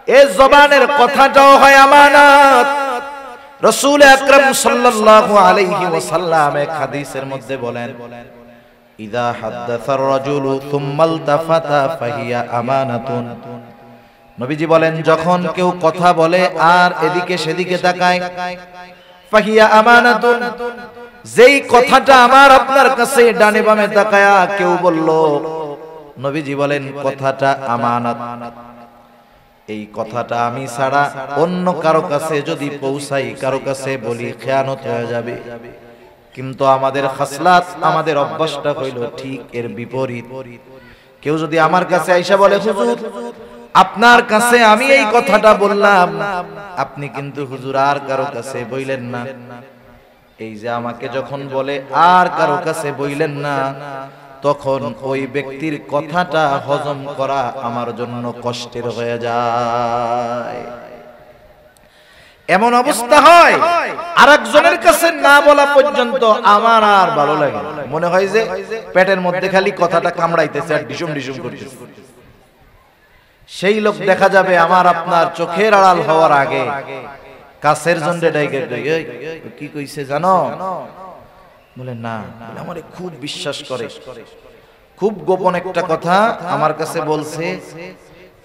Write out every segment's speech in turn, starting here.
এই জবানের কথাটাও হয় আমানত। রাসূল আকরাম সাল্লাল্লাহু আলাইহি ওয়াসাল্লাম এক হাদিসের মধ্যে বলেন, ইযা হাদাসার রাজুলু সুম্মা ইলতাফাতা ফাহিয়া আমানাতুন। নবীজি বলেন, যখন কেউ কথা বলে আর এদিকে সেদিকে তাকায়, ফাহিয়া আমানাতুন, যেই কথাটা আমার আপনার কাছে ডানে বামে তাকায়া কেউ বলল, নবীজি বলেন কথাটা আমানত। এই কথাটা আমি ছাড়া অন্য কারো কাছে যদি পৌঁছাই, কারো কাছে বলি, খেয়ানত হয়ে যাবে। কিন্তু আমাদের খাসলাত, আমাদের অভ্যাসটা হইল ঠিক এর বিপরীত। কেউ যদি আমার কাছে আইসা বলে, হুজুর আপনার কাছে আমি এই কথাটা বললাম, আপনি কিন্তু হুজুর আর কারো কাছে বইলেন না। এই যে আমাকে যখন বলে আর কারো কাছে বইলেন না, তখন ওই ব্যক্তির কথাটা হজম করা আমার জন্য কষ্টের হয়ে যায়। এমন অবস্থা হয় আরেকজনের কাছে না বলা পর্যন্ত আমার আর ভালো লাগে না। মনে হয় যে পেটের মধ্যে খালি কথাটা কামড়াইতেছে আর ডিসুম ডিসুম করতেছে। সেই লোক দেখা যাবে আমার আপনার চোখের আড়াল হওয়ার আগে কাছের জন্যে ডাইকে কি কইছে জানো? বলে না, আমারে খুব বিশ্বাস করে, খুব গোপন একটা কথা আমার কাছে বলছে,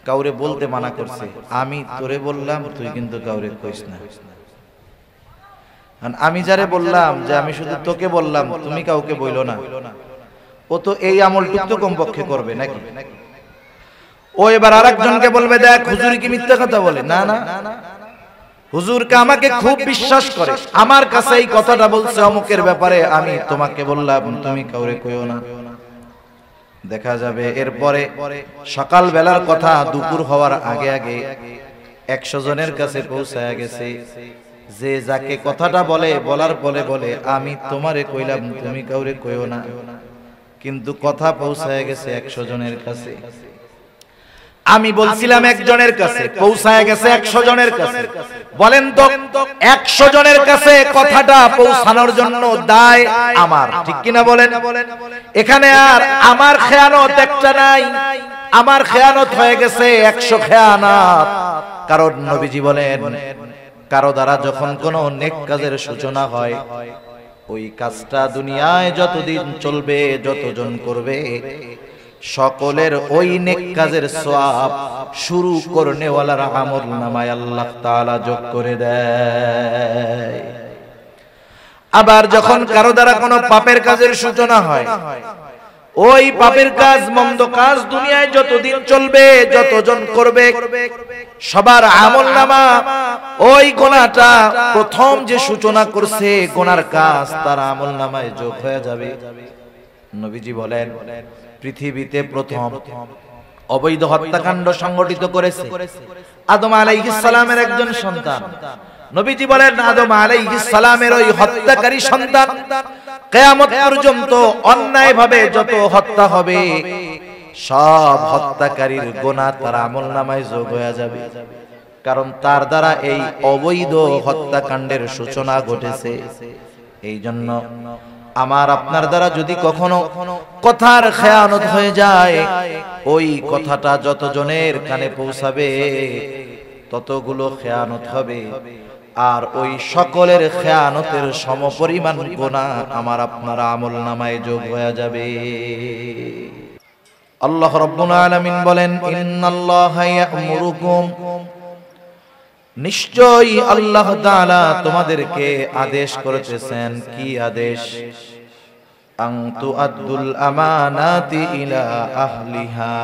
কাউরে বলতে মানা করছে। আমি তোরে বললাম, তুই কিন্তু কাউরে কইস না। আমি যারে বললাম যে আমি শুধু তোকে বললাম, তুমি কাউকে বইলো না, ও তো এই আমলটুক তো কমপক্ষে করবে নাকি? ও এবার আরেকজনকে বলবে, দেখ হুজুর কি মিথ্যা কথা বলে। না না, হুজুরকে আমাকে খুব বিশ্বাস করে, আমার কাছে এই কথাটা বলছে অমুকের ব্যাপারে, আমি তোমাকে বললাম, তুমি কাউরে কইও না। দেখা যাবে এরপরে সকাল বেলার কথা দুপুর হওয়ার আগে আগে 100 জনের কাছে পৌঁছায়া গেছে। যে যাকে কথাটা বলে, বলার পরে বলে, আমি তোমারে কইলাম, তুমি কাউরে কইও না, কিন্তু কথা পৌঁছায়া গেছে 100 জনের কাছে। আমি বলছিলাম একজনের কাছে, পৌঁছায় গেছে 100 জনের কাছে। বলেন তো 100 জনের কাছে কথাটা পৌঁছানোর জন্য দায় আমার, ঠিক কিনা বলেন? এখানে আর আমার খেয়ানত একটা নাই, আমার খেয়ানত হয়ে গেছে 100 খেয়ানত। কারণ নবীজি বলেন, কারো দ্বারা যখন কোনো নেক কাজের সূচনা হয়, ওই কাজটা দুনিয়ায় যতদিন চলবে, যতজন করবে, সকলের ওই নেক কাজের সওয়াব শুরু করনেওয়ালার আমলনামায় আল্লাহ তাআলা যোগ করে দেয়। আবার যখন কারো দ্বারা কোনো পাপের কাজের সূচনা হয়, ওই পাপের কাজ, মন্দ কাজ দুনিয়ায় যতদিন চলবে, যতজন করবে, সবার আমলনামা ওই গুনাহটা প্রথম যে সূচনা করছে গুনার কাজ, তার আমলনামায় যোগ হয়ে যাবে। নবীজি বলেন, পৃথিবীতে প্রথম অবৈধ হত্যাকাণ্ড সংগঠিত করেছে আদম আলাইহিস সালামের একজন সন্তান। নবীজি বলেন, আদম আলাইহিস সালামের ওই হত্যাকারী সন্তান কিয়ামত পর্যন্ত অন্যায়ভাবে যত হত্যা হবে, সব হত্যাকারীর গুনাহ তার আমলনামায় যোগ হয়ে যাবে। কারণ তার দ্বারা এই অবৈধ হত্যাকাণ্ডের সূচনা ঘটেছে। এই জন্য আমার আপনার দ্বারা যদি কখনো কথার খেয়ানত হয়ে যায়, ওই কথাটা যতজনের কানে পৌঁছাবে, ততগুলো খেয়ানত হবে, আর ওই সকলের খেয়ানতের সমপরিমাণ গুনাহ আমার আপনার আমলনামায় যোগ হয়ে যাবে। আল্লাহ রাব্বুল আলামিন বলেন, ইন্নাল্লাহা ইয়া'মুরুকুম, নিশ্চয়ই আল্লাহ তাআলা তোমাদেরকে আদেশ করেছেন। কি আদেশ? আন তুআদ্দুল আমানাতি ইলা আহলিহা,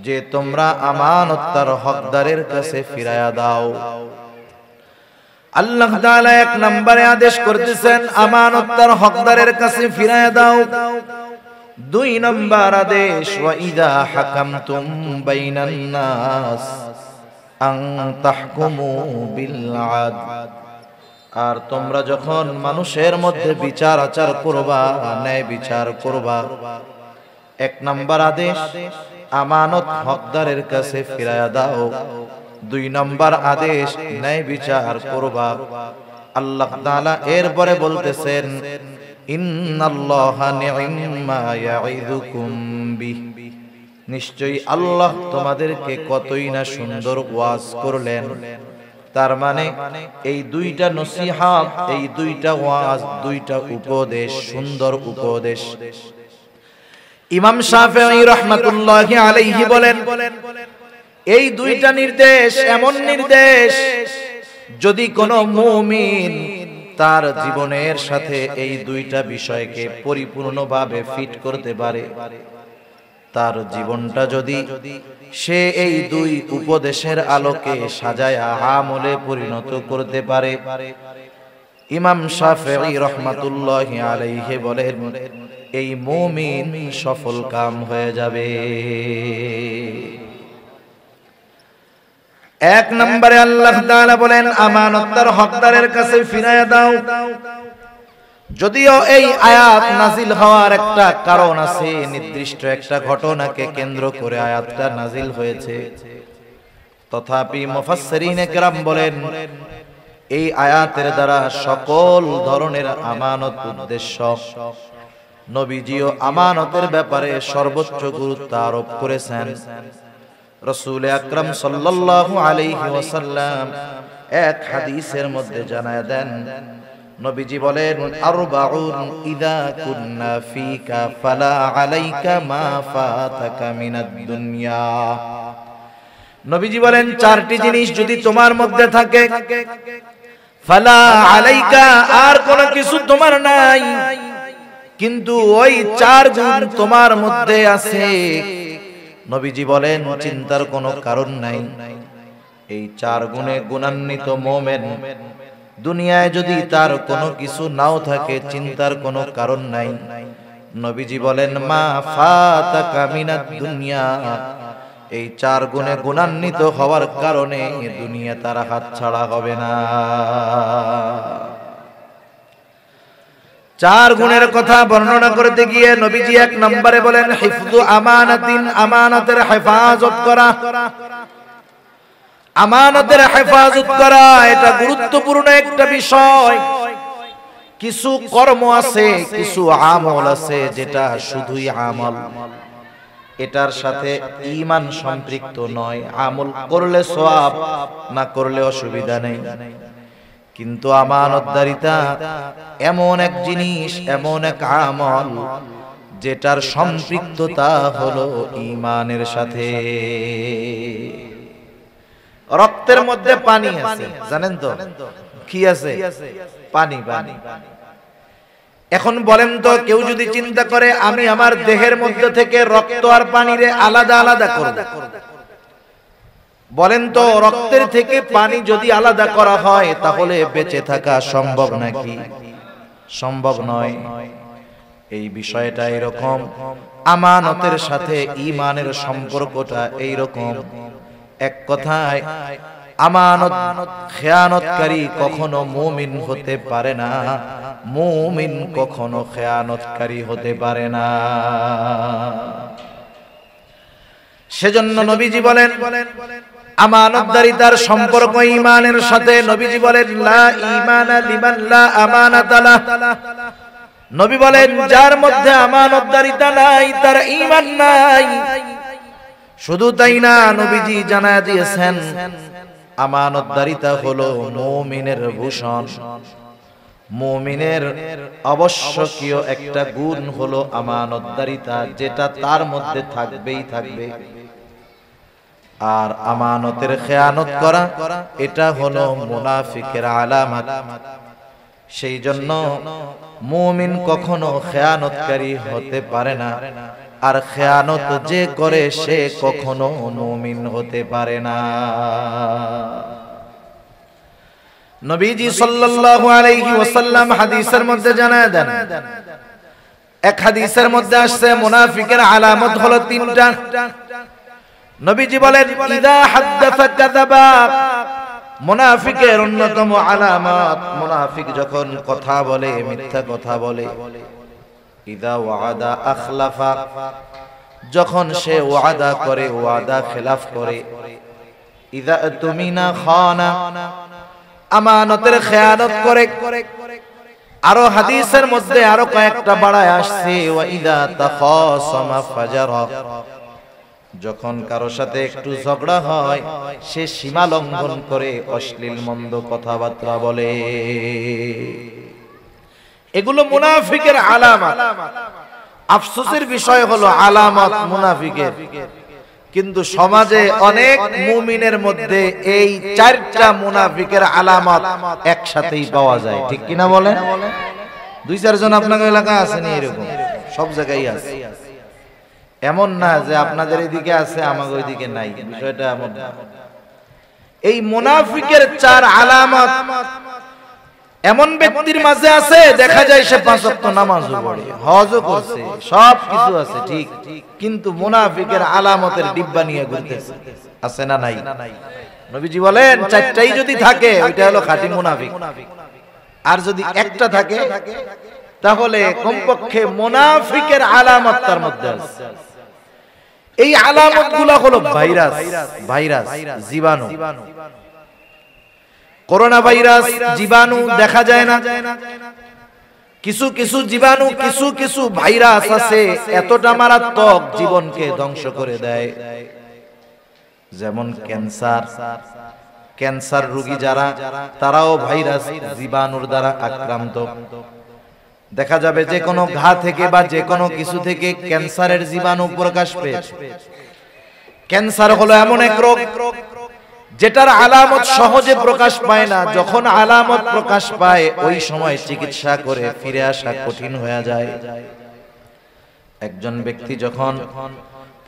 যে তোমরা আমানত তার হকদারের কাছে ফিরায়া দাও। আল্লাহ তাআলা এক নম্বরে আদেশ করতেছেন আমানত তার হকদারের কাছে ফিরায়া দাও। 2 নম্বর আদেশ, ওয়া ইযা হাকামতুম বাইনান নাস আন তাহকুমু বিল আদল, আর তোমরা যখন মানুষের মধ্যে বিচার আচার করবা, ন্যায় বিচার করবা। 1 নম্বর আদেশ, আমানত হকদারের কাছে ফিরায়া দাও। 2 নম্বর আদেশ, ন্যায় বিচার করবা। আল্লাহ তাআলা এরপরে বলতেছেন, ইন্নাল্লাহা নি'ম্মা ইয়া'iদুকুম বিহি নিশ্চয়ই আল্লাহ তোমাদেরকে কতই না সুন্দর ওয়াজ করলেন। তার মানে এই দুইটা নসিহত, এই দুইটা ওয়াজ, দুইটা উপদেশ, সুন্দর উপদেশ। ইমাম শাফিঈ রাহমাতুল্লাহি আলাইহি বলেন, এই দুইটা নির্দেশ এমন নির্দেশ, যদি কোনো মুমিন তার জীবনের সাথে এই দুইটা বিষয়কে পরিপূর্ণভাবে ফিট করতে পারে, তার জীবনটা যদি সে এই দুই উপদেশের আলোকে সাজায়া আমলে পরিণত করতে পারে, ইমাম শাফিঈ রাহমাতুল্লাহি আলাইহি বলেন, এই মুমিন সফল কাম হয়ে যাবে। এক নম্বরে আল্লাহ তাআলা বলেন, আমানত তার হকদারের কাছে ফিরাইয়া দাও। যদিও এই আয়াত নাজিল হওয়ার একটা কারণ আছে, নির্দিষ্ট একটা ঘটনাকে কেন্দ্র করে আয়াতটা নাজিল হয়েছে, তথাপি মুফাসসিরিনে কেরাম বলেন, এই আয়াতের দ্বারা সকল ধরনের আমানত উদ্দেশ্য। নবীজিও আমানতের ব্যাপারে সর্বোচ্চ গুরুত্ব আরোপ করেছেন। রাসূল আকরাম সাল্লাল্লাহু আলাইহি ওয়াসাল্লাম এক হাদিসের মধ্যে জানায় দেন, নবীজি বলেন, আরবাউন ইযা কুন্না ফিকা ফালা আলাইকা মা ফাতাকা মিনাদ দুনিয়া। নবীজি বলেন, চারটি জিনিস যদি তোমার মধ্যে থাকে, ফালা আলাইকা, আর কোনো কিছু তোমার নাই, কিন্তু ওই চার গুণ তোমার মধ্যে আছে, নবীজি বলেন চিন্তার কোনো কারণ নাই। এই চার গুণে গুণান্বিত মুমিন দুনিয়ায় যদি তার কোনো কিছু নাও থাকে, চিন্তার কোনো কারণ নাই। নবীজি বলেন, মা ফাতাকা মিনাদ দুনিয়া, এই চার গুণে গুণান্বিত হওয়ার কারণে দুনিয়া তার হাতছাড়া হবে না। চার গুণের কথা বর্ণনা করতে গিয়ে নবীজি এক নম্বরে বলেন, হিফযু আমানাতিন, আমানতের হেফাজত করা। আমানতের হেফাজত করা এটা গুরুত্বপূর্ণ একটা বিষয়। কিছু কর্ম আছে, কিছু আমল আছে যেটা শুধুই আমল, এটার সাথে ঈমান সম্পৃক্ত নয়। আমল করলে সওয়াব, না করলে অসুবিধা নেই। কিন্তু আমানতদারিতা এমন এক জিনিস, এমন এক আমল যেটার সম্পৃক্ততা হলো ঈমানের সাথে। রক্তের মধ্যে পানি আছে, জানেন তো কি আছে? পানি। পানি। এখন বলেন তো, কেউ যদি চিন্তা করে আমি আমার দেহের মধ্যে থেকে রক্ত আর পানিরে আলাদা আলাদা করব, বলেন তো রক্তের থেকে পানি যদি আলাদা করা হয় তাহলে বেঁচে থাকা সম্ভব নাকি? সম্ভব নয়। এই বিষয়টা এরকম, আমানতের সাথে ঈমানের সম্পর্কটা এইরকম। এক কথায় আমানত খেয়ানতকারী কখনো মুমিন হতে পারে না, মুমিন কখনো খেয়ানতকারী হতে পারে না। সেজন্য নবীজি বলেন, আমানতদারিতার সম্পর্ক ঈমানের সাথে। নবীজি বলেন, লা ঈমানা লিমান লা আমানাতা লাহ। নবী বলেন, যার মধ্যে আমানতদারিতা নাই তার ঈমান নাই। শুধু তাই না, নবীজি জানায় দিয়েছেন আমানতদারিতা হলো মুমিনের ভূষণ। মুমিনের আবশ্যকীয় একটা গুণ হলো আমানতদারিতা, যেটা তার মধ্যে থাকবেই থাকবে। আর আমানতের খেয়ানত করা এটা হলো মুনাফিকের আলামত। সেই জন্য মুমিন কখনো খেয়ানতকারী হতে পারে না, আর খেয়ানত যে করে সে কখনো মুমিন হতে পারে না। নবীজি সাল্লাল্লাহু আলাইহি ওয়াসাল্লাম হাদিসের মধ্যে জানায় দেন, এক হাদিসের মধ্যে আসছে মুনাফিকের আলামত হলো তিনটা। নবীজি বলেন, ইযা হাদাসা কাযাবা। মুনাফিকের অন্যতম আলামত, মুনাফিক যখন কথা বলে মিথ্যা কথা বলে। ইযা ওয়াদা আখলাফা, যখন সে ওয়াদা করে ওয়াদা খেলাফ করে। ইযা তুমিনা খানা, আমানতের খেয়ানত করে। আরো হাদিসের মধ্যে আরো কয়েকটা বাড়ায় আসছে, ওয়া ইযা তাখাসামা ফাজারা, যখন কারো সাথে একটু ঝগড়া হয় সে সীমা লঙ্ঘন করে অশ্লীল মন্দ কথাবার্তা বলে। এগুলো মুনাফিকের আলামত। আফসোসের বিষয় হলো আলামত মুনাফিকের, কিন্তু সমাজে অনেক মুমিনের মধ্যে এই চারটা মুনাফিকের আলামত একসাথেই পাওয়া যায়, ঠিক কিনা বলেন? দুই চারজন আপনার এলাকায় আছে নি এরকম? সব জায়গায় আছে। এমন না যে আপনাদের এদিকে আছে আমাদের ওইদিকে নাই, বিষয়টা এমন না। এই মুনাফিকের চার আলামত এমন ব্যক্তির মাঝে আছে, দেখা যায় সে 5 ওয়াক্ত নামাজও পড়ে, হজও করছে, সব কিছু আছে ঠিক, কিন্তু মুনাফিকের আলামতের ডিব্বা নিয়ে ঘুরতেছে। আছে না নাই? নবীজি বলেন চারটাই যদি থাকে ওইটা হলো খাঁটি মুনাফিক, আর যদি একটা থাকে তাহলে কমপক্ষে মুনাফিকের আলামত তার মধ্যে আছে। এই আলামতগুলো হলো ভাইরাস, জীবাণু। করোনা ভাইরাস জীবাণু দেখা যায় না, কিছু কিছু জীবাণু, কিছু কিছু ভাইরাস আছে এতটা মারাত্মক জীবনকে ধ্বংস করে দেয়। যেমন ক্যান্সার রোগী যারা, তারাও ভাইরাস জীবাণুর দ্বারা আক্রান্ত। দেখা যাবে যে কোনো ঘা থেকে বা যে কোনো কিছু থেকে ক্যান্সারের জীবাণু প্রকাশ পেয়েছে। ক্যান্সার হলো এমন এক রোগ যেটার আলামত সহজে প্রকাশ পায় না, যখন আলামত প্রকাশ পায় ওই সময় চিকিৎসা করে ফিরে আসা কঠিন হয়ে যায়। একজন ব্যক্তি যখন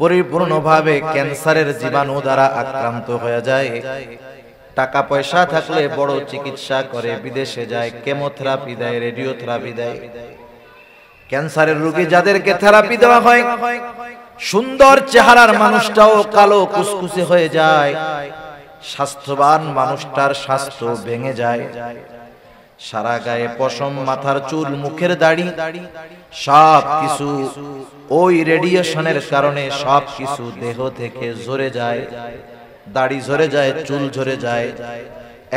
পরিপূর্ণভাবে ক্যান্সারের জীবাণু দ্বারা আক্রান্ত হয়ে যায়, টাকা পয়সা থাকলে বড় চিকিৎসা করে, বিদেশে যায়, কেমোথেরাপি দেয়, রেডিওথেরাপি দেয়। ক্যান্সারের রোগী যাদেরকে থেরাপি দেওয়া হয়, সুন্দর চেহারার মানুষটাও কালো কুচকুচে হয়ে যায়, স্বাস্থ্যবান মানুষটার স্বাস্থ্য ভেঙে যায়, সারা গায়ে পশম, মাথার চুল, মুখের দাড়ি সব কিছু ওই রেডিয়েশনের কারণে সব কিছু দেহ থেকে ঝরে যায়, দাড়ি ঝরে যায়, চুল ঝরে যায়,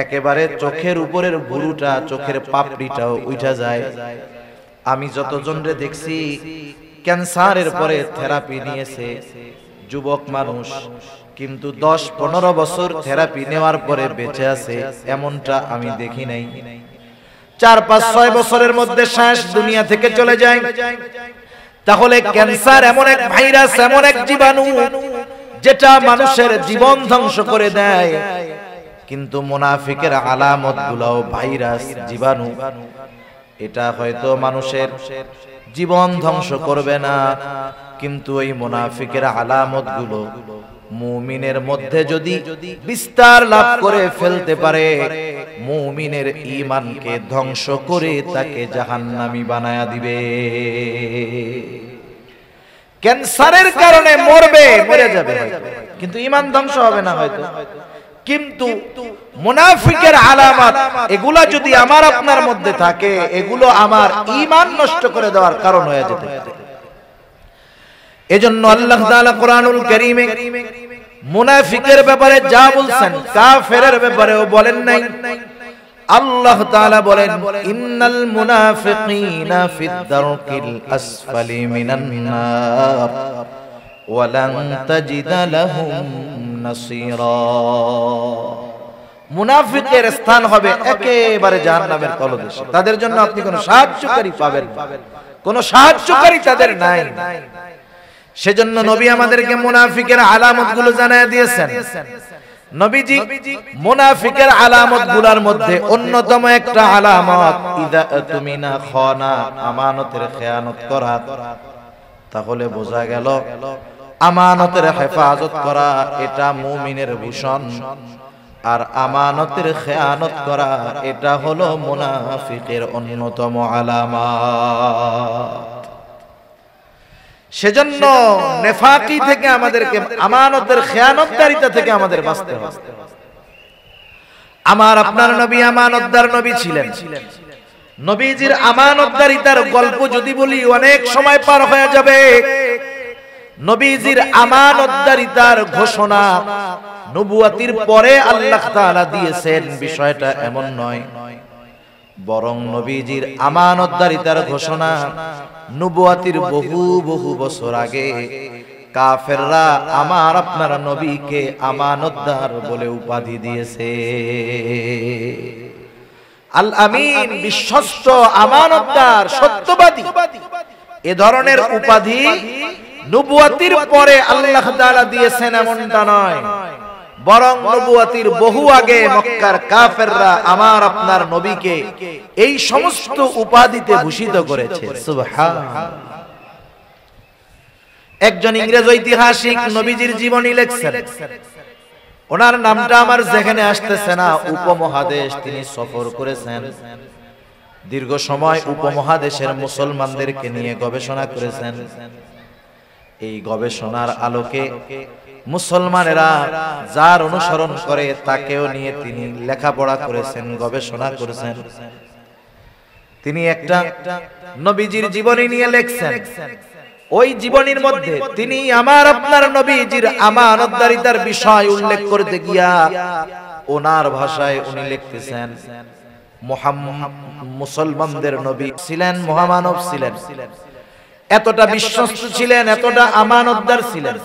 একেবারে চোখের উপরের ভুরুটা, চোখের পাপড়িটাও উঠা যায়। আমি যতজনরে দেখছি ক্যান্সারের পরে থেরাপি নিয়েছে, যুবক মানুষ, কিন্তু 10-15 বছর থেরাপি নেওয়ার পরে বেঁচে আছে এমনটা আমি দেখি নাই। 4-5-6 বছরের মধ্যে শেষ, দুনিয়া থেকে চলে যায়। তাহলে ক্যান্সার এমন এক ভাইরাস, এমন এক জীবাণু যেটা মানুষের জীবন ধ্বংস করে দেয়। কিন্তু মুনাফিকের আলামত গুলাও ভাইরাস, জীবাণু। এটা হয়তো মানুষের জীবন ধ্বংস করবে না, কিন্তু এই মুনাফিকের আলামত গুলো মুমিনের মধ্যে যদি বিস্তার লাভ করে ফেলতে পারে, মুমিনের ঈমানকে ধ্বংস করে তাকে জাহান্নামী বানায়া দিবে। ক্যান্সারের কারণে মরবে, মরে যাবে হয়তো, কিন্তু ঈমান ধ্বংস হবে না হয়তো। কিন্তু মুনাফিকের আলামত এগুলা যদি আমার আপনার মধ্যে থাকে, এগুলো আমার ঈমান নষ্ট করে দেওয়ার কারণ হয়ে যেতে পারে। এজন্য আল্লাহ তাআলা কোরআনুল কারীমে মুনাফিকের ব্যাপারে যা বলছেন, কাফেরের ব্যাপারেও বলেন নাই। আল্লাহ তাআলা বলেন, ইন্নাল মুনাফিকিনা ফিদ দারকিল আসফালি মিনান নার ওয়া লান তাজিদা লাহুম নাসীরা। মুনাফিকের স্থান হবে একেবারে জাহান্নামের তলদেশে। তাদের জন্য আপনি কোনো সাহায্যকারী পাবেন না, কোনো সাহায্যকারী তাদের নাই। সেজন্য নবী আমাদেরকে মুনাফিকের আলামতগুলো জানায় দিয়েছেন। নবীজি মুনাফিকের আলামতগুলোর মধ্যে অন্যতম একটা আলামত, ইযা তুমিনা খানা, আমানতের খেয়ানত করা। তাহলে বোঝা গেল আমানতের হেফাজত করা এটা মুমিনের ভূষণ, আর আমানতের খেয়ানত করা এটা হলো মুনাফিকের অন্যতম আলামত। সেজন্য নেফাকি থেকে আমাদেরকে, আমানতের খেয়ানতদারিতা থেকে আমাদের বাঁচতে হবে। আমার আপনার নবী আমানতদার নবী ছিলেন। নবীজির আমানতদারিতার গল্প যদি বলি অনেক সময় পার হয়ে যাবে। নবীজির আমানতদারিতার ঘোষণা নবুয়াতির পরে আল্লাহ তাআলা দিয়েছেন, বিষয়টা এমন নয়, বরং নবীজির আমানতদারিতার ঘোষণা নবুয়াতির বহু বহু বছর আগে কাফেররা আমার আপনার নবীকে আমানতদার বলে উপাধি দিয়েছে। আল আমিন, বিশ্বস্ত, আমানতদার, সত্যবাদী, এ ধরনের উপাধি নবুয়তির পরে আল্লাহ তাআলা দিয়েছেন এমনটা নয়, বরং নবুয়তির বহু আগে মক্কার কাফেররা আমার আপনার নবীকে এই সমস্ত উপাধিতে ভূষিত করেছে। সুবহানাল্লাহ। একজন ইংরেজ ঐতিহাসিক নবীজির জীবনী লিখছেন, ওনার নামটা আমার যেখানে আসতেছে না। উপমহাদেশ তিনি সফর করেছেন, দীর্ঘ সময় উপমহাদেশের মুসলমানদেরকে নিয়ে গবেষণা করেছেন। এই গবেষণার আলোকে মুসলমানেরা যার অনুসরণ করে তাকেও নিয়ে তিনি লেখাপড়া করেছেন, গবেষণা করেছেন। তিনি একটা নবীজির জীবনী নিয়ে লিখছেন। ওই জীবনীর মধ্যে তিনি আমার আপনার নবীজির আমানতদারিতার বিষয় উল্লেখ করতে গিয়া ওনার ভাষায় উনি লিখতেছেন, মুসলমানদের নবী ছিলেন, মহামানব ছিলেন, এতটা বিশ্বস্ত ছিলেন, এতটা আমানতদার ছিলেন,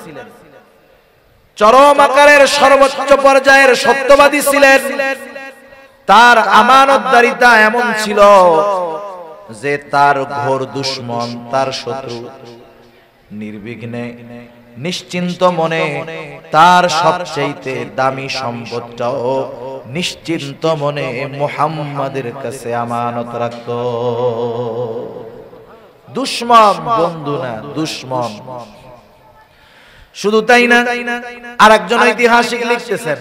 চরম আকারের সর্বোচ্চ পর্যায়ের সত্যবাদী ছিলেন। তার আমানতদারিতা এমন ছিল যে তার ঘোর দুশমন, তার শত্রু নির্বিঘ্নে নিশ্চিন্ত মনে তার সবচেয়ে দামি সম্পদটাও নিশ্চিন্ত মনে মুহাম্মাদের কাছে আমানত রাখত। দুশমন বন্ধু না, দুশমন। শুধু তাই না, আরেকজন ঐতিহাসিক লিখতেছেন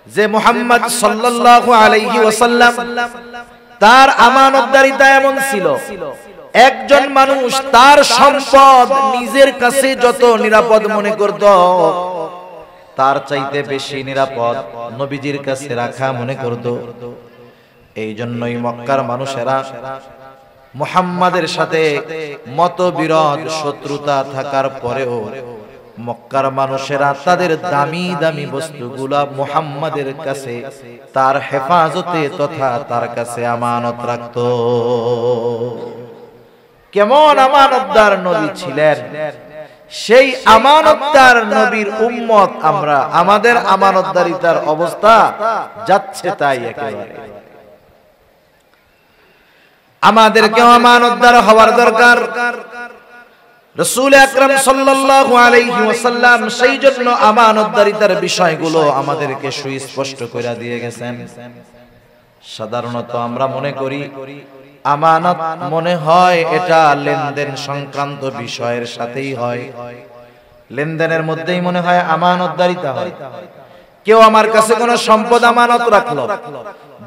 যে মুহাম্মদ সাল্লাল্লাহু আলাইহি ওয়াসাল্লাম তার আমানতদারিতা এমন ছিল, একজন মানুষ তার সম্পদ নিজের কাছে যত নিরাপদ মনে করত, তার চাইতে বেশি নিরাপদ নবীজির কাছে রাখা মনে করত। এই জন্যই মক্কার মানুষেরা মুহাম্মাদের সাথে মতবিরোধ, শত্রুতা থাকার পরেও মক্কার মানুষেরা তাদের দামি দামি বস্তুগুলা মুহাম্মাদের কাছে তার হেফাজতে তথা তার কাছে আমানত রাখত। কেমন আমানতদার নবী ছিলেন! সেই আমানতদার নবীর উম্মত আমরা, আমাদের আমানতদারিতার অবস্থা যাচ্ছে তাই। একেবারে আমাদেরকেও আমানতদার হওয়ার দরকার। রাসূল আকরাম সাল্লাল্লাহু আলাইহি ওয়াসাল্লাম সেই জন্য আমানতদারিতার বিষয়গুলো আমাদেরকে সুস্পষ্ট করে দিয়ে গেছেন। সাধারণত আমরা মনে করি আমানত মনে হয় এটা লেনদেন সংক্রান্ত বিষয়ের সাথেই হয়, লেনদেনের মধ্যেই মনে হয় আমানতদারিতা হয়। কেউ আমার কাছে কোনো সম্পদ আমানত রাখলো,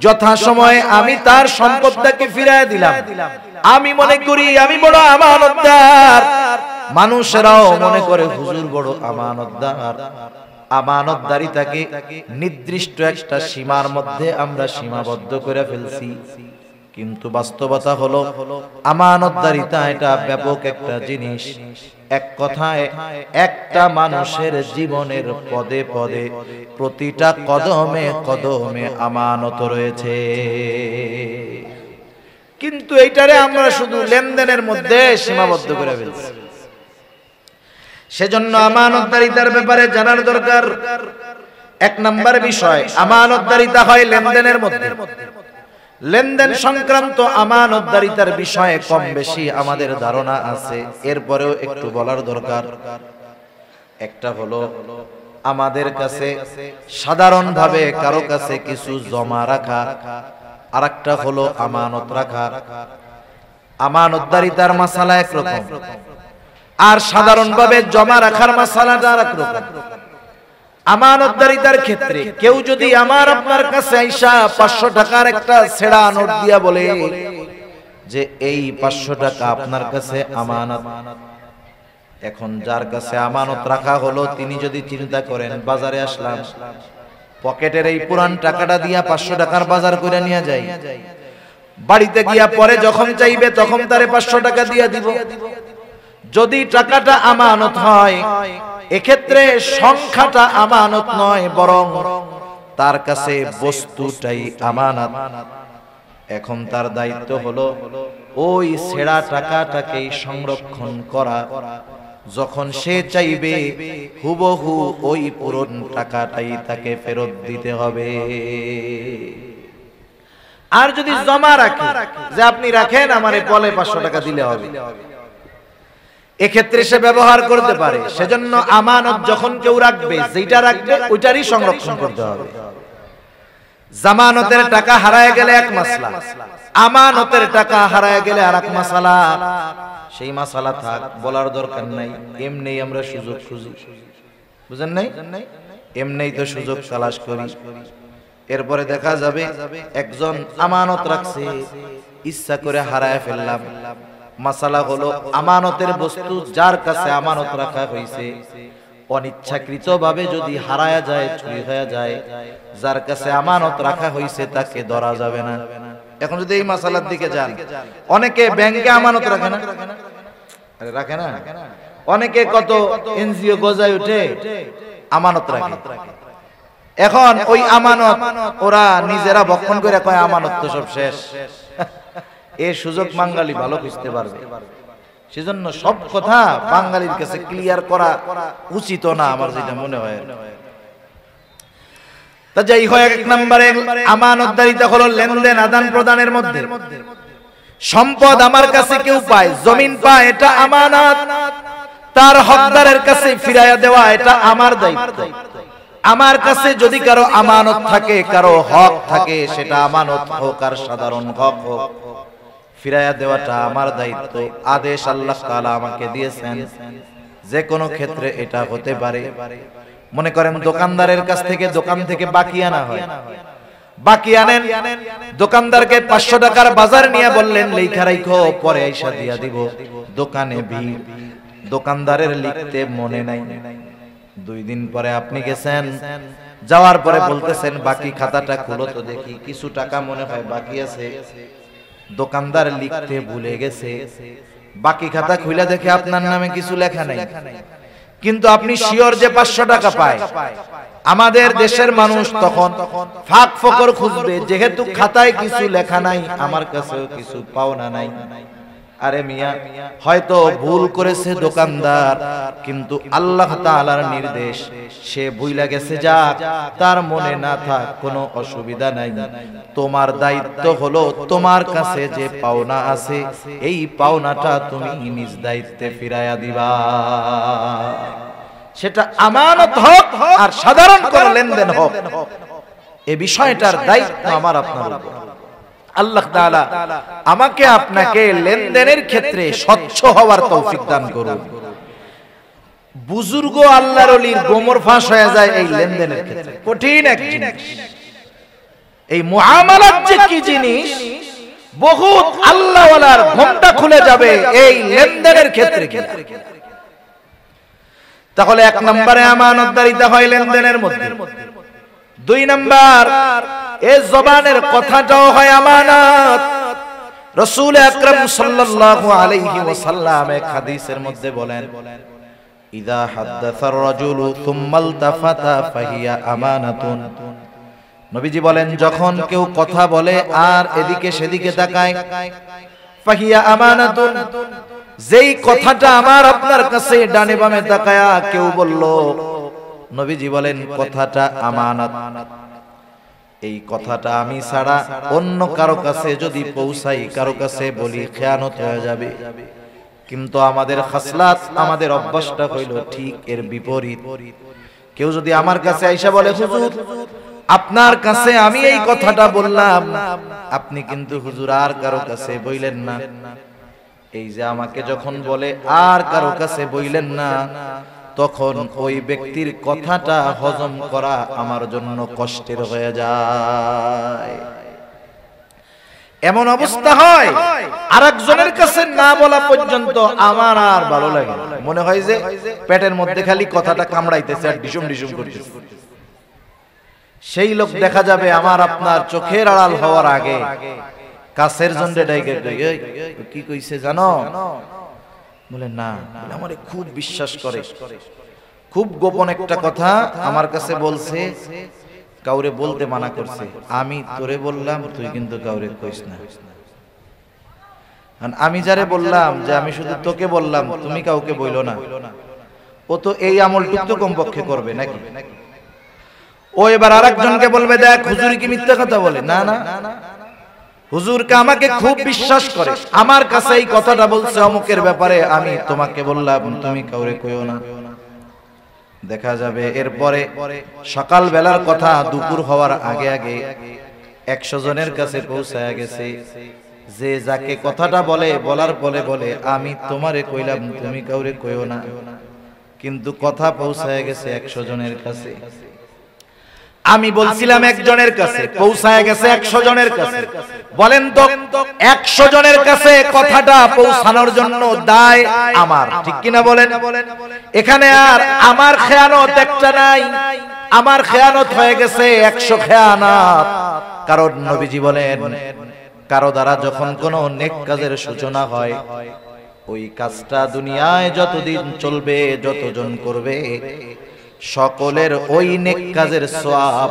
যথাসময়ে আমি তার সম্পদটাকে ফিরিয়ে দিলাম, আমি মনে করি আমি বড় আমানতদার। মানুষেরাও মনে করে হুজুর বড় আমানতদার। আমানতদারিতাকে নির্দিষ্ট একটা সীমার মধ্যে আমরা সীমাবদ্ধ করে ফেলছি, কিন্তু বাস্তবতা হলো আমানতদারিতা এটা ব্যাপক একটা জিনিস। এক কথায় একটা মানুষের জীবনের পদে পদে, প্রতিটা কদমে কদমে আমানত রয়েছে। কিন্তু এইটারে আমরা শুধু লেনদেনের মধ্যে সীমাবদ্ধ করে ফেলছি। সেজন্য আমানতদারিতার ব্যাপারে জানার দরকার। এক নাম্বার বিষয়, আমানতদারিতা হয় লেনদেনের মধ্যে। লেনদেন সংক্রান্ত আমানতদারিতার বিষয়ে কম বেশি আমাদের ধারণা আছে, এরপরেও একটু বলার দরকার। একটা হলো আমাদের কাছে সাধারণভাবে কারো কাছে কিছু জমা রাখা, আরেকটা হলো আমানত রাখা। আমানতদারিতার মাসালা একরকম, আর সাধারণভাবে জমা রাখার মাসালাটা আরেক রকম। আমানতদারিতার ক্ষেত্রে কেউ যদি আমার আপনার কাছে আইসা 500 টাকার একটা ছেঁড়া নোট দিয়া বলে যে এই 500 টাকা আপনার কাছে আমানত, এখন যার কাছে আমানত রাখা হলো তিনি যদি চিন্তা করেন বাজারে আসলাম, পকেটের এই পুরান টাকাটা দিয়া 500 টাকার বাজার করে নিয়ে যাই, বাড়িতে গিয়া পরে যখন চাইবে তখন তারে 500 টাকা দিয়া দিব। যদি টাকাটা আমানত হয়, এক্ষেত্রে সংখ্যাটা আমানত নয়, বরং তার কাছে বস্তুটাই আমানত। এখন তার দায়িত্ব হলো ওই ছেঁড়া টাকাটাকে সংরক্ষণ করা। যখন সে চাইবে হুবহু ওই পুরন টাকাটাই তাকে ফেরত দিতে হবে। আর যদি জমা রাখে যে আপনি রাখেন আমারে বলে 500 টাকা দিলে হবে, এক্ষেত্রে সে ব্যবহার করতে পারে। সেজন্য আমানত যখন কেউ রাখবে, যেটা রাখবে ওইটারই সংরক্ষণ করতে হবে। জামানতের টাকা হারায় গেলে এক মাসলা, আমানতের টাকা হারায় গেলে আরেক মাসলা। সেই মাসলা থাক, বলার দরকার নাই, এমনি আমরা সুযোগ খুঁজি, বুঝেন নাই? এমনি তো সুযোগ তালাশ করি। এরপরে দেখা যাবে একজন আমানত রাখছে, ইচ্ছা করে হারায় ফেললাম। মাসালা হলো আমানতের বস্তু যার কাছে আমানত রাখা হয়েছে অনিচ্ছাকৃতভাবে যদি হারায়া যায়, চুরি হয়ে যায়, যার কাছে আমানত রাখা হয়েছে তাকে ধরা যাবে না। এখন যদি এই মাসালার দিকে যান, অনেকে ব্যাংকে আমানত রাখে না, আরে রাখে না, অনেকে কত এনজিও গজায় উঠে আমানত রাখে। এখন ওই আমানত ওরা নিজেরা ভক্ষণ করে কয় আমানত তো সব শেষ। এই সুযোগ বাঙালি ভালো বুঝতে পারবে। সেজন্য সব কথা বাঙালির কাছে ক্লিয়ার করা উচিত না, আমার যেটা মনে হয়। তা যাই হয়, এক নম্বরে আমানতদারিতা হলো লেনদেন আদান প্রদানের মধ্যে। সম্পদ আমার কাছে কেউ পায়, জমিন পায়, এটা আমানত। তার হকদারের কাছে ফিরাইয়া দেওয়া এটা আমার দায়িত্ব। আমার কাছে যদি কারো আমানত থাকে, কারো হক থাকে, সেটা আমানত হোক আর সাধারণ হক হোক, ফিরাইয়া দেওয়াটা আমার দায়িত্ব। আদেশ আল্লাহ তাআলা আমাকে দিয়েছেন। যে কোনো ক্ষেত্রে এটা হতে পারে। মনে করেন দোকানদারের কাছ থেকে, দোকান থেকে বাকি আনা হয়, বাকি আনেন, দোকানদারকে 500 টাকার বাজার নিয়ে বললেন লেখা রাখো, পরে আইসা দিয়া দিব। দোকানে ভিড়, দোকানদারের লিখতে মনে নাই। 2 দিন পরে আপনি গেছেন, যাওয়ার পরে বলতেছেন বাকি খাতাটা খুলো তো দেখি, কিছু টাকা মনে হয় বাকি আছে। দোকানদার লিখতে ভুলে গেছে, বাকি খাতা খুলে দেখে আপনার নামে কিছু লেখা নাই, কিন্তু আপনি শিওর যে 500 টাকা পায়। আমাদের দেশের মানুষ তখন ফাঁক ফকর খুঁজবে, যেহেতু খাতায় কিছু লেখা নাই, আমার কাছেও কিছু পাওনা নাই। আরে মিয়া, হয়তো ভুল করেছে দোকানদার, কিন্তু আল্লাহ তাআলার নির্দেশ, সে ভুইলা গেছে, যাক, তার মনে না থাক, কোনো অসুবিধা নাই। তোমার দায়িত্ব হলো তোমার কাছে যে পাওনা আছে, এই পাওনাটা তুমি নিজ দায়িত্বে ফিরাইয়া দিবা। সেটা আমানত হোক আর সাধারণ কোন লেনদেন হোক, এই বিষয়টার দায়িত্ব আমার আপনার উপর। আল্লাহ তাআলা আমাকে আপনাকে লেনদেনের ক্ষেত্রে স্বচ্ছ হওয়ার তৌফিক দান করুন। বুজুর্গ আল্লাহর ওলির গোমর ফাঁস হয়ে যায় এই লেনদেনের ক্ষেত্রে। কঠিন এক জিনিস এই মুআমালাত, যে কি জিনিস, বহুত আল্লাহওয়ালার ঘোমটা খুলে যাবে এই লেনদেনের ক্ষেত্রে। তাহলে 1 নম্বরে আমানতদারিতা হয় লেনদেনের মধ্যে। 2 নম্বর, এই জবানের কথাটাও হয় আমানত। রাসূল আকরাম সাল্লাল্লাহু আলাইহি ওয়াসাল্লাম এক হাদিসের মধ্যে বলেন, ইযা হাদাসার রাজুলু সুম্মা ইলতাফাতা ফাহিয়া আমানাতুন। নবীজি বলেন, যখন কেউ কথা বলে আর এদিকে সেদিকে তাকায়, ফাহিয়া আমানাতুন, যেই কথাটা আমার আপনার কাছে ডানে বামে তাকায়া কেউ বলল, নবীজি বলেন কথাটা আমানত। এই কথাটা আমি ছাড়া অন্য কারো কাছে যদি পৌঁছাই, কারো কাছে বলি, খেয়ানত হয়ে যাবে। কিন্তু আমাদের খাসলাত, আমাদের অভ্যাসটা হইল ঠিক এর বিপরীত। কেউ যদি আমার কাছে আইসা বলে, হুজুর আপনার কাছে আমি এই কথাটা বললাম, আপনি কিন্তু হুজুর আর কারো কাছে বইলেন না। এই যে আমাকে যখন বলে আর কারো কাছে বইলেন না, তখন ওই ব্যক্তির কথাটা হজম করা আমার জন্য কষ্টের হয়ে যায়। এমন অবস্থা হয় আরেকজনের কাছে না বলা পর্যন্ত আমার আর ভালো লাগে না। মনে হয় যে পেটের মধ্যে খালি কথাটা কামড়াইতেছে আর ডিসুম ডিসুম করতেছে। সেই লোক দেখা যাবে আমার আপনার চোখের আড়াল হওয়ার আগে কাছের জন্যে ডাইকে, কি কইছে জানো? বলে না, বলে আমারে খুব বিশ্বাস করে, খুব গোপন একটা কথা আমার কাছে বলছে, কাউরে বলতে মানা করছে। আমি তোরে বললাম, তুই কিন্তু কাউরে কইস না। আমি যারে বললাম যে আমি শুধু তোকে বললাম, তুমি কাউকে বইলো না, ও তো এই আমলটুকু তো কমপক্ষে করবে নাকি? ও এবার আরেকজনকে বলবে, দেখ হুজুর কি মিথ্যা কথা বলে? না না, হুজুরকে আমাকে খুব বিশ্বাস করে, আমার কাছে এই কথাটা বলছে অমুকের ব্যাপারে, আমি তোমাকে বললাম তুমি কাউরে কইও না। দেখা যাবে এরপরে সকাল বেলার কথা দুপুর হওয়ার আগে আগে 100 জনের কাছে পৌঁছায় গেছে, যে যাকে কথাটা বলে বলার পরে বলে আমি তোমারে কইলাম তুমি কাউরে কইও না, কিন্তু কথা পৌঁছায় গেছে 100 জনের কাছে। আমি বলছিলাম একজনের কাছে, পৌঁছায় গেছে 100 জনের কাছে। বলেন তো 100 জনের কাছে কথাটা পৌঁছানোর জন্য দায় আমার, ঠিক কিনা বলেন? এখানে আর আমার খেয়ানত একটা নাই, আমার খেয়ানত হয়ে গেছে 100 খেয়ানত। কারণ নবীজি বলেন, কারো দ্বারা যখন কোনো নেক কাজের সূচনা হয়, ওই কাজটা দুনিয়ায় যতদিন চলবে, যতজন করবে, সকলের ওই নেক কাজের সওয়াব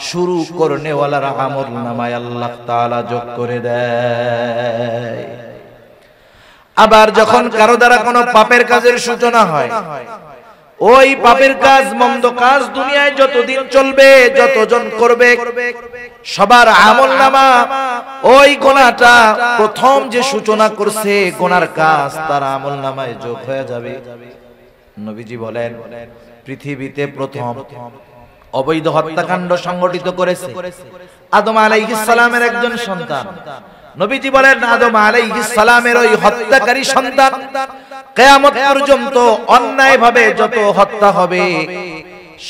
শুরু করনেওয়ালার আমলনামায় আল্লাহ তাআলা যোগ করে দেয়। আবার যখন কারো দ্বারা কোনো পাপের কাজের সূচনা হয়, ওই পাপের কাজ, মন্দ কাজ দুনিয়ায় যতদিন চলবে, যতজন করবে, সবার আমলনামা ওই গুনাহটা প্রথম যে সূচনা করছে গুনার কাজ, তার আমলনামায় যোগ হয়ে যাবে। নবীজি বলেন, পৃথিবীতে প্রথম অবৈধ হত্যাকাণ্ড সংগঠিত করেছে আদম আলাইহিস সালামের একজন সন্তান। নবীজি বলেন, আদম আলাইহিস সালামের ওই হত্যাকারী সন্তান কিয়ামত পর্যন্ত অন্যায়ভাবে যত হত্যা হবে,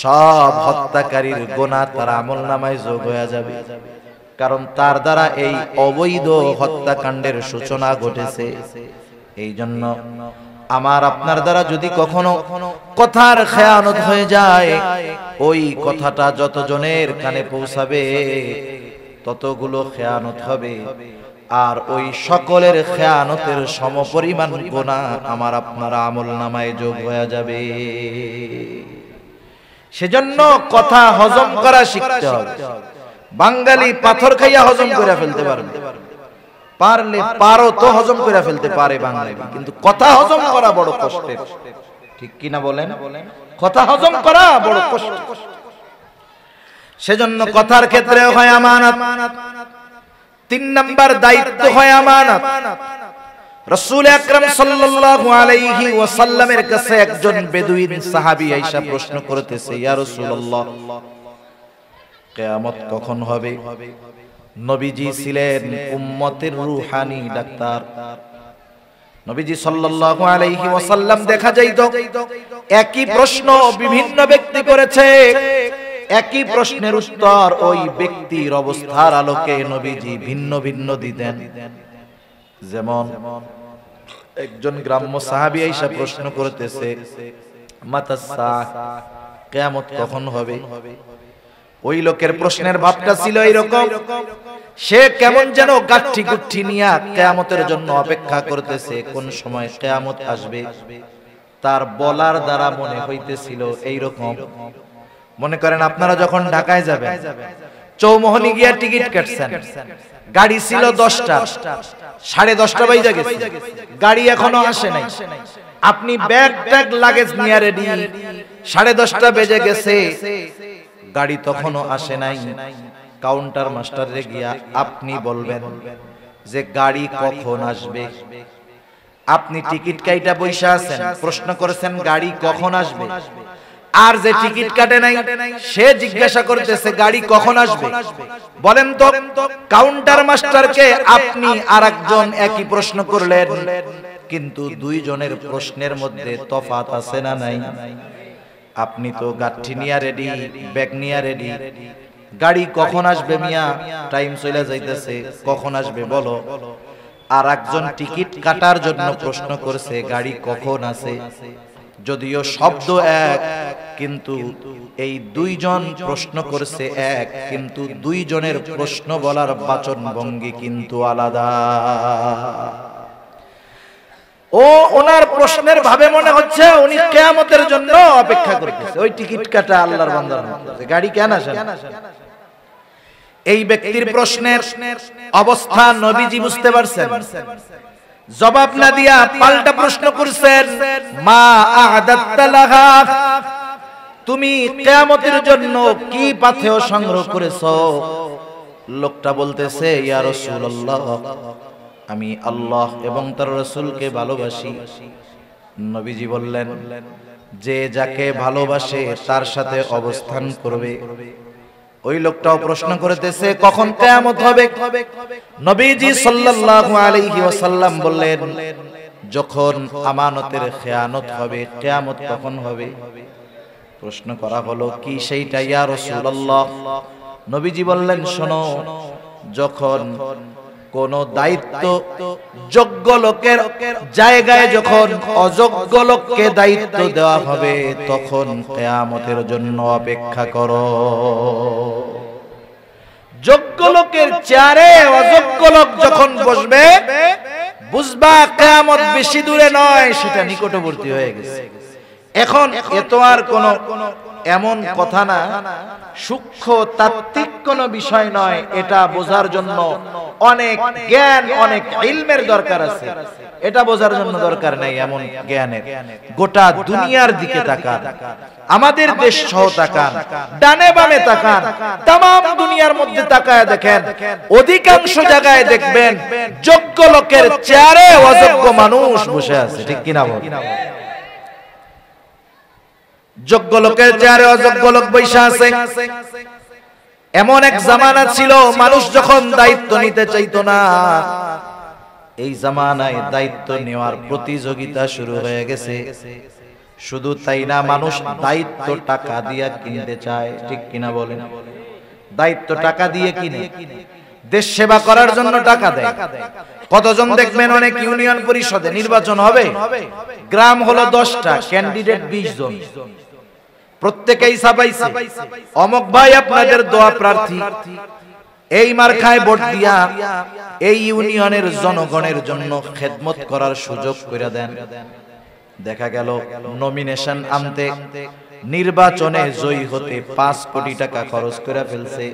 সব হত্যাকারীর গুনাহ তার আমলনামায় যোগ হয়ে যাবে। কারণ তার দ্বারা এই অবৈধ হত্যাকাণ্ডের সূচনা ঘটেছে। এই জন্য আমার আপনার দ্বারা যদি কখনো কথার খেয়ানত হয়ে যায়, ওই কথাটা যতজনের কানে পৌঁছাবে ততগুলো খেয়ানত হবে, আর ওই সকলের খেয়ানতের সমপরিমাণ গুনাহ আমার আপনার আমলনামায় যোগ হয়ে যাবে। সেজন্য কথা হজম করা শিখতে হবে। বাঙালি পাথর খাইয়া হজম করে ফেলতে পারবে, পারলে পারো তো হজম করে ফেলতে পারে বাঙালি, কিন্তু কথা হজম করা বড় কষ্টের, ঠিক কিনা বলেন? কথা হজম করা বড় কষ্ট। সেজন্য কথার ক্ষেত্রে হয় আমানত। 3 নাম্বার দায়িত্ব হয় আমানত। রাসূল আকরাম সাল্লাল্লাহু আলাইহি ওয়াসাল্লামের কাছে একজন বেদুইন সাহাবী আয়েশা প্রশ্ন করতেছে, ইয়া রাসূলুল্লাহ, কিয়ামত কখন হবে? নবীজি ছিলেন উম্মতের রূহানি ডাক্তার। নবীজি সাল্লাল্লাহু আলাইহি ওয়াসাল্লাম দেখা যাইত একই প্রশ্ন বিভিন্ন ব্যক্তি করেছে, একই প্রশ্নের উত্তর ওই ব্যক্তির অবস্থার আলোকে নবীজি ভিন্ন ভিন্ন দিতেন। যেমন একজন গ্রাম্য সাহাবী আয়েশা প্রশ্ন করতেছে, মাতাস সাআহ, কিয়ামত কখন হবে? ওই লোকের প্রশ্নের ভাবটা ছিল এইরকম, সে কেমন যেন গাঠি গুঠি নিয়ে কিয়ামতের জন্য অপেক্ষা করতেছে, কোন সময় কিয়ামত আসবে। তার বলার দ্বারা মনে হইতেছিল এইরকম, মনে করেন আপনারা যখন ঢাকায় যাবেন, চৌমোহনী গিয়া টিকিট কাটছেন, গাড়ি ছিল 10টা, 10:30 বাজে গেছে, গাড়ি এখনো আসে নাই, আপনি ব্যাগ ট্যাগ লাগেজ নিয়ে রেডি, 10:30 বেজে গেছে, গাড়ি তখনও আসে নাই। কাউন্টার মাস্টারে গিয়া আপনি বলবেন যে গাড়ি কখন আসবে। আপনি টিকিট কাইটা বইসা আছেন, প্রশ্ন করেছেন গাড়ি কখন আসবে, আর যে টিকিট কাটে নাই সে জিজ্ঞাসা করতেছে গাড়ি কখন আসবে। বলেন তো কাউন্টার মাস্টারকে আপনি আরেকজন একই প্রশ্ন করলেন, কিন্তু দুইজনের প্রশ্নের মধ্যে তফাৎ আছে না নাই? আপনি তো গাঠি নিয়া রেডি, ব্যাগ নিয়া রেডি, গাড়ি কখন আসবে মিয়া, টাইম চলে যাইতেছে, কখন আসবে বলো। আর একজন টিকিট কাটার জন্য প্রশ্ন করছে গাড়ি কখন আছে। যদিও শব্দ এক, কিন্তু এই দুইজন প্রশ্ন করছে এক, কিন্তু দুইজনের প্রশ্ন বলার বাচন ভঙ্গি কিন্তু আলাদা। ও ওনার প্রশ্নের ভাবে মনে হচ্ছে উনি কিয়ামতের জন্য অপেক্ষা করতেছে, ওই টিকিট কাটা আল্লাহর বান্দার মতো, গাড়ি কেন আসে না। এই ব্যক্তির প্রশ্নের অবস্থা নবীজি বুঝতে পারছেন। জবাব না দিয়া পাল্টা প্রশ্ন করছেন, মা আ'দাত্তা লাহা, তুমি কিয়ামতের জন্য কি পাথেয় সংগ্রহ করেছো? লোকটা বলতেছে, ইয়া রাসূলুল্লাহ, আমি আল্লাহ এবং তার রাসূলকে ভালোবাসি। নবীজি বললেন, যে যাকে ভালোবাসে তার সাথে অবস্থান করবে। ওই লোকটাও প্রশ্ন করতেছে, কখন কিয়ামত হবে? নবীজি সাল্লাল্লাহু আলাইহি ওয়াসাল্লাম বললেন, যখন আমানতের খেয়ানত হবে। কিয়ামত কখন হবে? প্রশ্ন করা হলো, কি সেইটা ইয়া রাসূলুল্লাহ? নবীজি বললেন, শোনো, যখন কোন দায়িত্ব যোগ্য লোকের জায়গায় যখন অযোগ্য লোককে দায়িত্ব দেওয়া হবে, তখন কিয়ামতের জন্য অপেক্ষা করো। যোগ্য লোকের চেয়ারে অযোগ্য লোক যখন বসবে, বুঝবা কিয়ামত বেশি দূরে নয়, সেটা নিকটবর্তী হয়ে গেছে। এখন এত আর কোন এমন কথা না, সূক্ষ্ম তাত্ত্বিক কোন বিষয় নয়, এটা বোঝার জন্য অনেক জ্ঞান, অনেক ইলমের দরকার আছে। এটা বোঝার জন্য দরকার নাই এমন জ্ঞানের। গোটা দুনিয়ার দিকে তাকান, আমাদের দেশ সহ তাকান, ডানে বামে তাকান, তামাম দুনিয়ার মধ্যে তাকায় দেখেন, অধিকাংশ জায়গায় দেখবেন যোগ্য লোকের চেয়ারে অযোগ্য মানুষ বসে আছে। ঠিক কিনা বল? যোগ্য লোকের চেয়ারে অযোগ্য লোক বসে আছে। এমন এক জামানা ছিল, মানুষ যখন দায়িত্ব নিতে চাইতো না, এই জামানায় দায়িত্ব নেওয়ার প্রতিযোগিতা শুরু হয়ে গেছে। শুধু তাই না, মানুষ দায়িত্ব টাকা দিয়ে কিনতে চায়। ঠিক কিনা বলেন? দায়িত্ব টাকা দিয়ে কিনে, দেশ সেবা করার জন্য টাকা দেয়। কতজন দেখবেন, অনেক ইউনিয়ন পরিষদে নির্বাচন হবে, গ্রাম হলো 10টা, ক্যান্ডিডেট 20 জন, প্রত্যেকেই ছাপাইছে অমক ভাই আপনাদের দোয়া প্রার্থী, এই মার্কায় ভোট দিয়া এই ইউনিয়নের জনগণের জন্য খেদমত করার সুযোগ করে দেন। দেখা গেল নমিনেশন আনতে, নির্বাচনে জয়ী হতে 5 কোটি টাকা খরচ করে ফেলছে।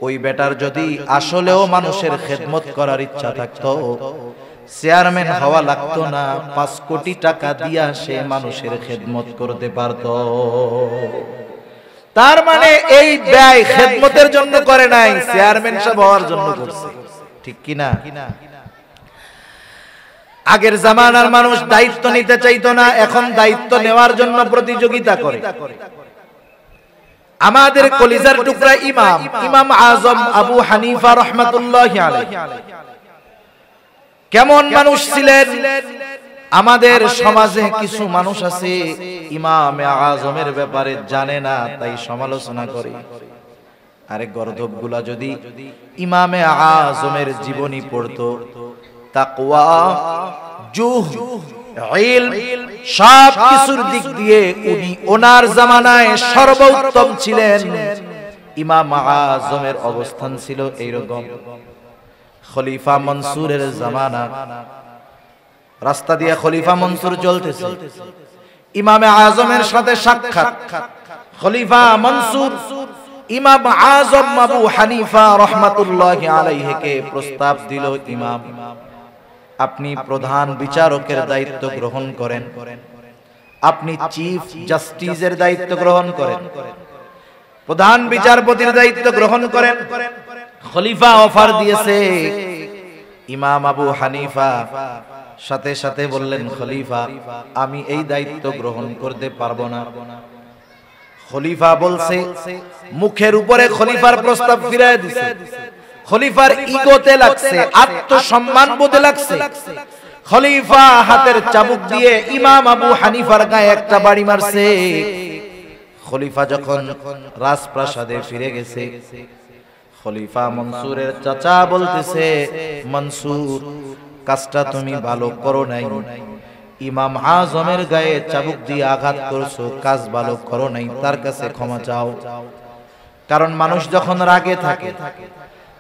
ওই বেটার যদি আসলেও মানুষের খেদমত করার ইচ্ছা থাকতো, চেয়ারম্যান হওয়া লাগতো না, 5 কোটি টাকা দিয়া সে মানুষের খেদমত করতে পারত। তার মানে এই ব্যয় খেদমতের জন্য করে নাই, চেয়ারম্যান সাহেব হওয়ার জন্য করছে। ঠিক কিনা? আগের জামানার মানুষ দায়িত্ব নিতে চাইতো না, এখন দায়িত্ব নেওয়ার জন্য প্রতিযোগিতা করে। আমাদের কলিজার টুকরা ইমাম আজম আবু হানিফা রাহমাতুল্লাহি আলাইহি কেমন মানুষ ছিলেন? আমাদের সমাজে কিছু মানুষ আছে ইমামে আজমের ব্যাপারে জানে না, তাই সমালোচনা করে। আরে গর্দভগুলা যদি ইমামে আজমের জীবনী পড়তো, তাকওয়া, জুহদ, ইলম, সব কিছুর দিক দিয়ে উনি ওনার জামানায় সর্বোত্তম ছিলেন। ইমাম আজমের অবস্থান ছিল এইরকম। খলিফা মনসুরের জামানা, রাস্তা দিয়ে খলিফা মনসুর চলতেছে, ইমামে আজমের সাথে সাক্ষাৎ। খলিফা মনসুর ইমাম আজম আবু হানিফা রাহমাতুল্লাহি আলাইহিকে প্রস্তাব দিল, ইমাম, আপনি প্রধান বিচারকের দায়িত্ব গ্রহণ করেন, আপনি চিফ জাস্টিসের দায়িত্ব গ্রহণ করেন, প্রধান বিচারপতির দায়িত্ব গ্রহণ করেন। খলিফা অফার দিয়েছে। ইমাম আবু হানিফা সাথে সাথে বললেন, খলিফা, আমি এই দায়িত্ব গ্রহণ করতে পারবো না। খলিফা বলছে, মুখের উপরে খলিফার প্রস্তাব ফিরিয়ে দিছে। খলিফার ইগোতে লাগছে, আত্মসম্মান বোধে লাগছে। খলিফা হাতের চাবুক দিয়ে ইমাম আবু হানিফার গায়ে একটা বাড়ি মারছে। খলিফা যখন রাজপ্রাসাদে ফিরে গেছে, খলিফা মনসুরের চাচা বলতেছে, মনসুর, কাজটা তুমি ভালো করো নাই, ইমাম আজমের গায়ে চাবুক দিয়ে আঘাত করছো, কাজ ভালো করো নাই, তার কাছে ক্ষমা চাও। কারণ মানুষ যখন রাগে থাকে,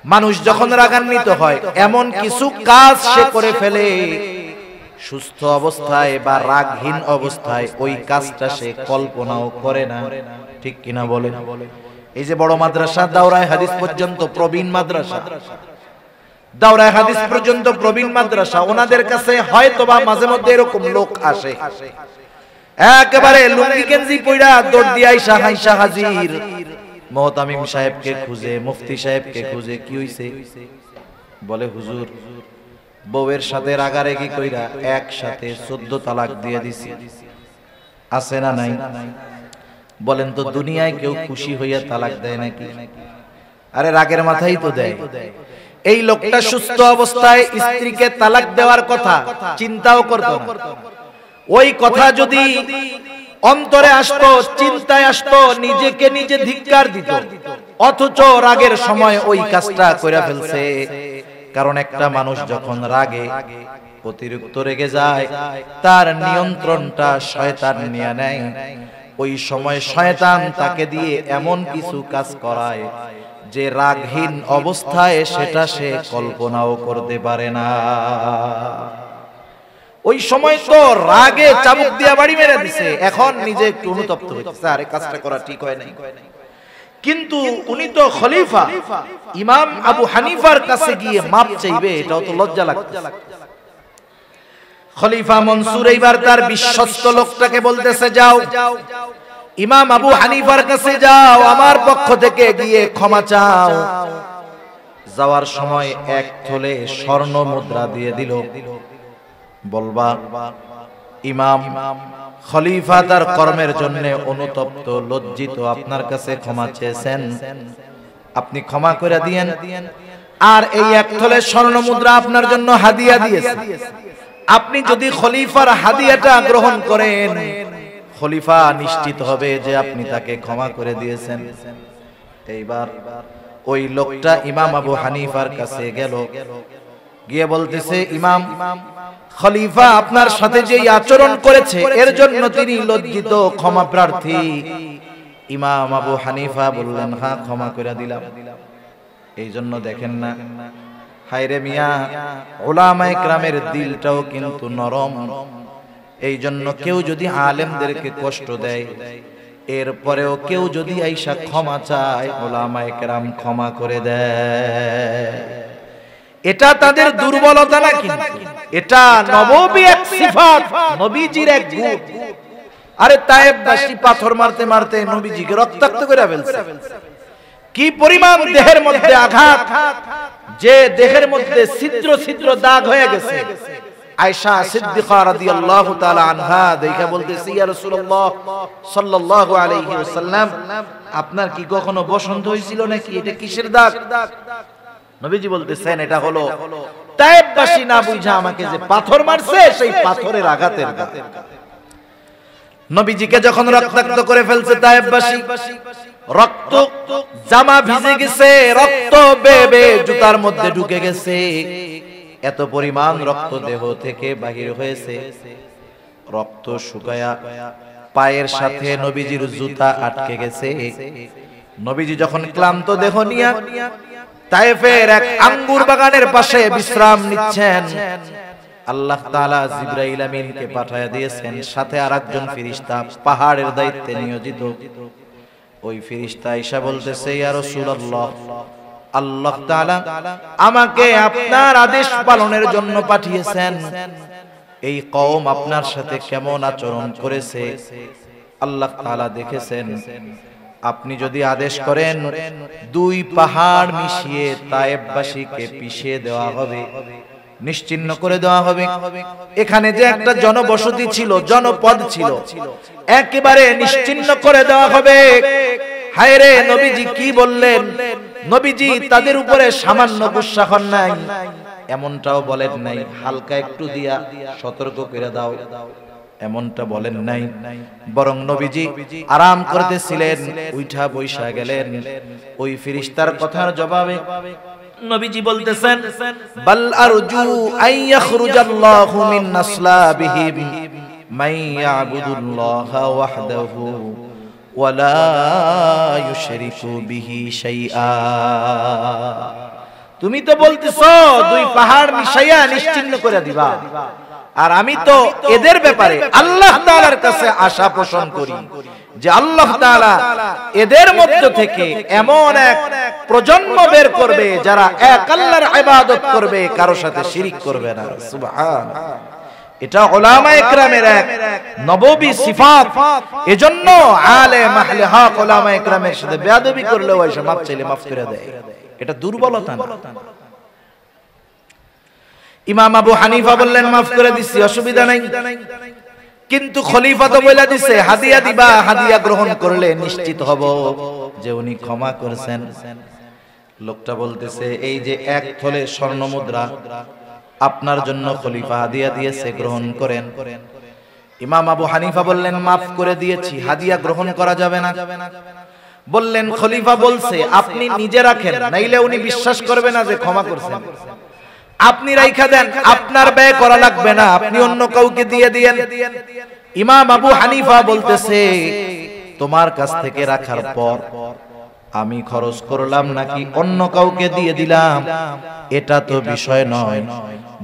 মানুষ যখন রাগান্বিত হয়, এমন কিছু কাজ সে করে ফেলে, সুস্থ অবস্থায় বা রাগহীন অবস্থায় ওই কাজটা সে কল্পনাও করে না। ঠিক কিনা বলেন? এই যে বড় মাদ্রাসা, দাওরায়ে হাদিস পর্যন্ত প্রবীণ মাদ্রাসা, দাওরায়ে হাদিস পর্যন্ত প্রবীণ মাদ্রাসা, ওনাদের কাছে হয়তোবা মাঝে মধ্যে এরকম লোক আসে, একেবারে লুঙ্গি গেঞ্জি পইরা দৌড় দিয়ে আইসা হাইসা হাজির মুহতামিম সাহেবকে খুঁজে, মুফতি সাহেবকে খুঁজে। কি হইছে? বলে হুজুর বউয়ের সাথে রাগারাগি কইরা একসাথে 14 তালাক দিয়ে দিছি। আছে না নাই? বলেন তো দুনিয়ায় কেউ খুশি হইয়া তালাক দেয় নাকি? আরে রাগের মাথায় তো দেয়। এই লোকটা সুস্থ অবস্থায় স্ত্রীকে তালাক দেওয়ার কথা চিন্তাও করতো না। ওই কথা যদি অন্তরে আসতো, চিন্তায় আসতো, নিজেকে নিজে ধিক্কার দিত, অথচ রাগের সময় ওই কাজটা কইরা ফেলছে। কারণ একটা মানুষ যখন রাগে অতিরিক্ত রেগে যায়, তার নিয়ন্ত্রণটা শয়তান নিয়ে নেয়। ওই সময় শয়তান তাকে দিয়ে এমন কিছু কাজ করায় যে রাগহীন অবস্থায় সেটা সে কল্পনাও করতে পারে না। ওই সময় তো রাগে চাবুক দিয়া বাড়ি মেরে দিছে, এখন নিজে একটু অনুতপ্ত হচ্ছে, আরে কাজটা করা ঠিক হয় নাই। কিন্তু উনি তো খলিফা, ইমাম আবু হানিফার কাছে গিয়ে মাপ চাইবে, এটাও তো লজ্জা লাগছে। খলিফা মনসুর এইবার তার বিশ্বস্ত লোকটাকে বলতেছে, যাও ইমাম আবু হানিফার কাছে যাও, আমার পক্ষ থেকে গিয়ে ক্ষমা চাও। যাওয়ার সময় এক থলে স্বর্ণ মুদ্রা দিয়ে দিল। বলবা ইমাম খলিফা তার কর্মের জন্য অনুতপ্ত, লজ্জিত, আপনার কাছে ক্ষমা চেয়েছেন, আপনি ক্ষমা করে দিয়েন। আর এই এক থলে স্বর্ণ মুদ্রা আপনার জন্য হাদিয়া দিয়েছে, আপনি যদি খলিফার হাদিয়াটা গ্রহণ করেন, খলিফা নিশ্চিত হবে যে আপনি তাকে ক্ষমা করে দিয়েছেন। এইবার ওই লোকটা ইমাম আবু হানিফার কাছে গেল, গিয়ে বলতেছে, ইমাম খলিফা আপনার সাথে যে আচরণ করেছে এর জন্য তিনি লজ্জিত, ক্ষমা প্রার্থী। ইমাম আবু হানিফা বললেন, হ্যাঁ ক্ষমা করে দিলাম। এই জন্য দেখেন না, হায়রে মিয়া, উলামায়ে কেরামের দিলটাও কিন্তু নরম। এই জন্য কেউ যদি আলেমদেরকে কষ্ট দেয়, এরপরেও কেউ যদি আইসা ক্ষমা চায়, উলামায়ে কেরাম ক্ষমা করে দেয়। এটা তাদের দুর্বলতা না, কিন্তু এটা নববী এক সিফাত, নবীজির এক গুণ। আরে তায়েববাসী পাথর মারতে মারতে নবীজিকে রক্তাক্ত করে ফেলছে। কি পরিমাণ দেহের মধ্যে আঘাত, যে দেহের মধ্যে ছিদ্র ছিদ্র দাগ হয়ে গেছে। আয়েশা সিদ্দিকা রাদিয়াল্লাহু তাআলা আনহা দেখে বলতেছে, ইয়া রাসূলুল্লাহ সাল্লাল্লাহু আলাইহি ওয়াসাল্লাম, আপনার কি কখনো বসন্ত হয়েছিল নাকি? এটা কিসের দাগ? নবীজি বলতেছেন, এটা হলো তায়েববাসী না বুঝা আমাকে যে পাথর মারছে, সেই পাথরের আঘাতের দাগ। নবীজিকে যখন রক্তাক্ত করে ফেলছে তায়েববাসী, রক্ত জামা ভিজে গেছে, রক্ত বেবে জুতার মধ্যে ঢুকে গেছে, এত পরিমাণ রক্ত দেহ থেকে বাহির হয়েছে। রক্ত শুকায়া পায়ের সাথে নবীজির জুতা আটকে গেছে। নবীজি যখন ক্লান্ত দেহ নিয়ে তায়েফের এক আঙ্গুর বাগানের পাশে বিশ্রাম নিচ্ছেন, আল্লাহ তাআলা জিবরাইল আমিনকে পাঠিয়ে দিয়েছেন, সাথে আরেকজন ফেরেশতা পাহাড়ের দায়িত্বে নিয়োজিত। ওই ফেরেশতা আয়েশা বলতেছে, ইয়া রাসূলুল্লাহ, আল্লাহ তাআলা আমাকে আপনার আদেশ পালনের জন্য পাঠিয়েছেন। এই কওম আপনার সাথে কেমন আচরণ করেছে আল্লাহ তাআলা দেখেছেন। আপনি যদি আদেশ করেন, 2 পাহাড় মিশিয়ে তায়েববাসীকে পিষিয়ে দেওয়া হবে, নিশ্চিহ্ন করে দেওয়া হবে। এখানে যে একটা জনবসতি ছিল, জনপদ ছিল, একেবারে নিশ্চিহ্ন করে দেওয়া হবে। হায়রে নবীজি কি বললেন? নবীজি তাদের উপরে সামান্য গুসা হন নাই, এমনটাও বলেন নাই হালকা একটু দিয়া সতর্ক করে দাও, এমনটা বলেন নাই। বরং নবীজি আরাম করতেছিলেন, উঠা বৈশা গেলেন। ওই ফেরেশতার কথার জবাবে নবীজি বলতেছেন, বাল আরজু আন ইয়াখরুজাল্লাহু মিন আসলাবিহিম মান ইয়াবুদুল্লাহা ওয়াহদাহু ওয়া লা ইউশরিকু বিহি শাইআ। তুমি তো বলতেছো 2 পাহাড় মিশাইয়া নিশ্চিহ্ন করে দিবা, আর আমি তো এদের ব্যাপারে আল্লাহ তাআলার কাছে আশা পোষণ করি যে আল্লাহ তাআলা এদের মধ্য থেকে এমন এক প্রজন্ম বের করবে যারা এক আল্লাহর ইবাদত করবে, কারো সাথে শিরিক করবে না। সুবহানাল্লাহ। এটা উলামায়ে কেরামের এক নববী সিফাত। এজন্য আলেম আহলে হক উলামায়ে কেরামের সাথে বেয়াদবি করলেও এসে মাফ চাইলে মাফ করে দেয়। এটা দুর্বলতা না। ইমাম আবু হানিফা বললেন মাফ করে দিছি, অসুবিধা নাই। কিন্তু খলিফা তো বলে দিছে হাদিয়া দিবা, হাদিয়া গ্রহণ করলে নিশ্চিত হব যে উনি ক্ষমা করেছেন। লোকটা বলতেছে এই যে এক থলে স্বর্ণ মুদ্রা আপনার জন্য খলিফা হাদিয়া দিয়েছে, গ্রহণ করেন। ইমাম আবু হানিফা বললেন মাফ করে দিয়েছি, হাদিয়া গ্রহণ করা যাবে না। বললেন খলিফা বলছে আপনি নিজে রাখেন, নাইলে উনি বিশ্বাস করবে না যে ক্ষমা করছেন। আপনি রাইখা দেন, আপনার ব্যয় করা লাগবে না, আপনি অন্য কাউকে দিয়ে দিয়েন। ইমাম আবু হানিফা বলতেছে তোমার কাছ থেকে রাখার পর আমি খরচ করলাম নাকি অন্য কাউকে দিয়ে দিলাম এটা তো বিষয় নয়,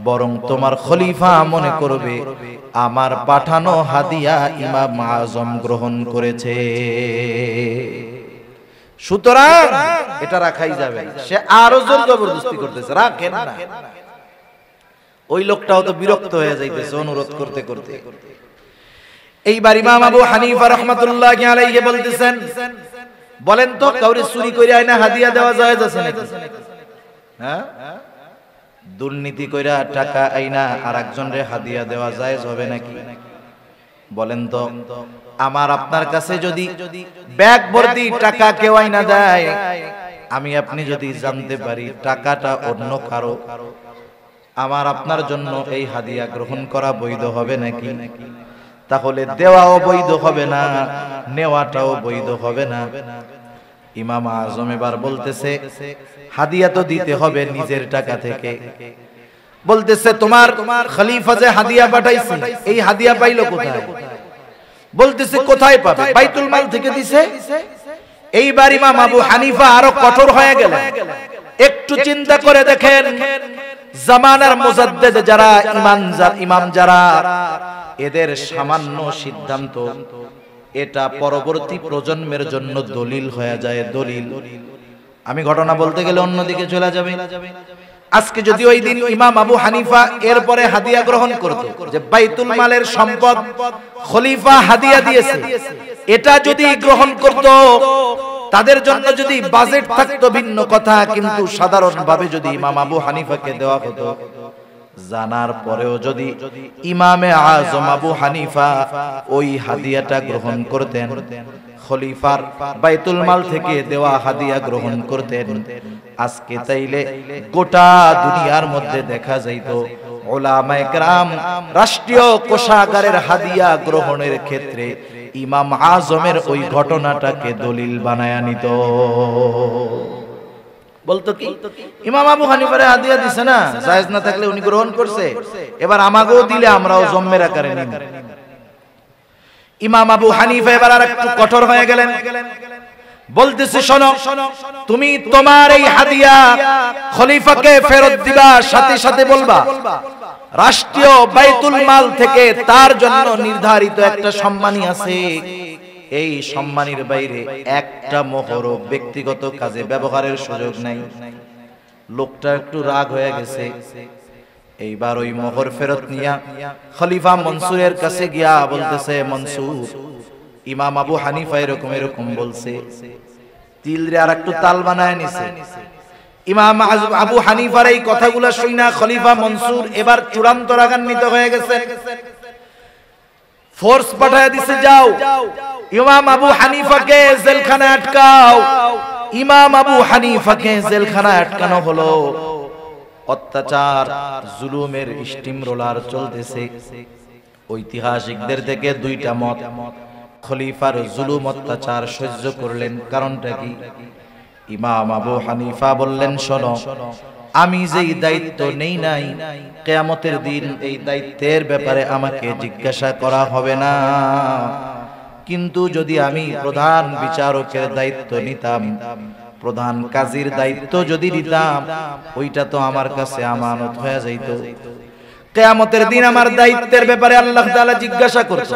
বরং তোমার খলিফা মনে করবে আমার পাঠানো হাদিয়া ইমাম আজম গ্রহণ করেছে, সুতরাং এটা রাখাই যাবে। সে আরো জোর জবরদস্তি করতেছে রাখেন না। ওই লোকটাও তো বিরক্ত হয়ে যাইতেছে অনুরোধ করতে করতে। এইবার ইমাম আবু হানিফা রাহমাতুল্লাহি আলাইহি বলতেছেন বলেন তো কাউরে চুরি করে আইনা হাদিয়া দেওয়া জায়েজ আছে নাকি? হ্যাঁ, দুর্নীতি কইরা টাকা আইনা আরেকজনরে হাদিয়া দেওয়া জায়েজ হবে নাকি? বলেন তো। আমার আপনার কাছে যদি ব্যাগ ভর্তি টাকা কেউ আইনা দেয়, আমি আপনি যদি জানতে পারি টাকাটা অন্য কারো, আমার আপনার জন্য এই হাদিয়া গ্রহণ করা বৈধ হবে নাকি? তাহলে দেওয়াও বৈধ হবে না, নেওয়াটাও বৈধ হবে না। ইমাম আজম এবার বলতেছে হাদিয়া তো দিতে হবে নিজের টাকা থেকে। বলতেছে তোমার খলিফা যে হাদিয়া পাঠাইছে এই হাদিয়া পাইলো কোথায়? বলতেছে কোথায় পাবে? বাইতুল মাল থেকে দিছে। এইবার ইমাম আবু হানিফা আরো কঠোর হয়ে গেলেন। একটু চিন্তা করে দেখেন জামানার মুজাদ্দিদ যারা ইমাম যারা, এদের সামান্য সিদ্ধান্ত এটা পরবর্তী প্রজন্মের জন্য দলিল হয়ে যায়। দলিল। আমি ঘটনা বলতে গেলে অন্যদিকে চলে যাবে। আজকে যদি ওই দিন ইমাম আবু হানিফা এরপরে হাদিয়া গ্রহণ করতো যে বাইতুল মালের সম্পদ খলিফা হাদিয়া দিয়েছে, এটা যদি গ্রহণ করত তাদের জন্য যদি বাজেট থাকতো ভিন্ন কথা, কিন্তু সাধারণভাবে যদি ইমাম আবু হানিফাকে দেওয়া হতো, জানার পরেও যদি ইমামে আজম আবু হানিফা ওই হাদিয়াটা গ্রহণ করতেন, খলিফার বাইতুল মাল থেকে দেওয়া হাদিয়া গ্রহণ করতেন, আজকে তাইলে গোটা দুনিয়ার মধ্যে দেখা যাইত উলামায়ে কেরাম রাষ্ট্রীয় কোষাগারের হাদিয়া গ্রহণের ক্ষেত্রে ইমাম আজমের ওই ঘটনাটাকে দলিল বানায়া নিত। বলতো কি ইমাম আবু হানিফারে হাদিয়া দিছে না, জায়েজ না থাকলে উনি গ্রহণ করছে, এবার আমাকেও দিলে আমরাও জম্মের আকারে নিব। ইমাম আবু হানিফা এবার আরেকটু কঠোর হয়ে গেলেন। বলতেছে শোনো, তুমি তোমার এই হাদিয়া খলিফাকে ফেরত দিবা, সাথে সাথে বলবা রাষ্ট্রীয় বাইতুল মাল থেকে তার জন্য নির্ধারিত একটা সম্মানী আছে, এই সম্মানীর বাইরে একটা মোহর ব্যক্তিগত কাজে ব্যবহারের সুযোগ নাই। লোকটা একটু রাগ হয়ে গেছে। এইবার ওই মোহর ফেরত নিয়া খলিফা মনসুরের কাছে গিয়া বলতেছে মনসুর, ইমাম আবু হানিফা এরকম এরকম বলছে। তিলরে আর একটু তাল বানায় নিছে। ইমাম আবু হানিফার এই কথাগুলো শুনা খলিফা মনসুর এবার চূড়ান্ত রাগান্বিত হয়ে গেছে। ফোর্স পাঠায় দিছে, যাও ইমাম আবু হানিফাকে জেলখানায় আটকাও। ইমাম আবু হানিফাকে জেলখানায় আটকানো হলো। অত্যাচার জুলুমের স্টিম রোলার চলতেছে। ঐতিহাসিকদের থেকে দুইটা মত। খলিফার জুলুম অত্যাচার সহ্য করলেন, কারণটা কি? ইমাম আবু হানিফা বললেন শোনো, আমি যেই দায়িত্ব নেই নাই, কিয়ামতের দিন এই দায়িত্বের ব্যাপারে আমাকে জিজ্ঞাসা করা হবে না, কিন্তু যদি আমি প্রধান বিচারকের দায়িত্ব নিতাম, প্রধান কাজীর দায়িত্ব যদি নিতাম, ওইটা তো আমার কাছে আমানত হয়ে যাইত। কিয়ামতের দিন আমার দায়িত্বের ব্যাপারে আল্লাহ তাআলা জিজ্ঞাসা করত।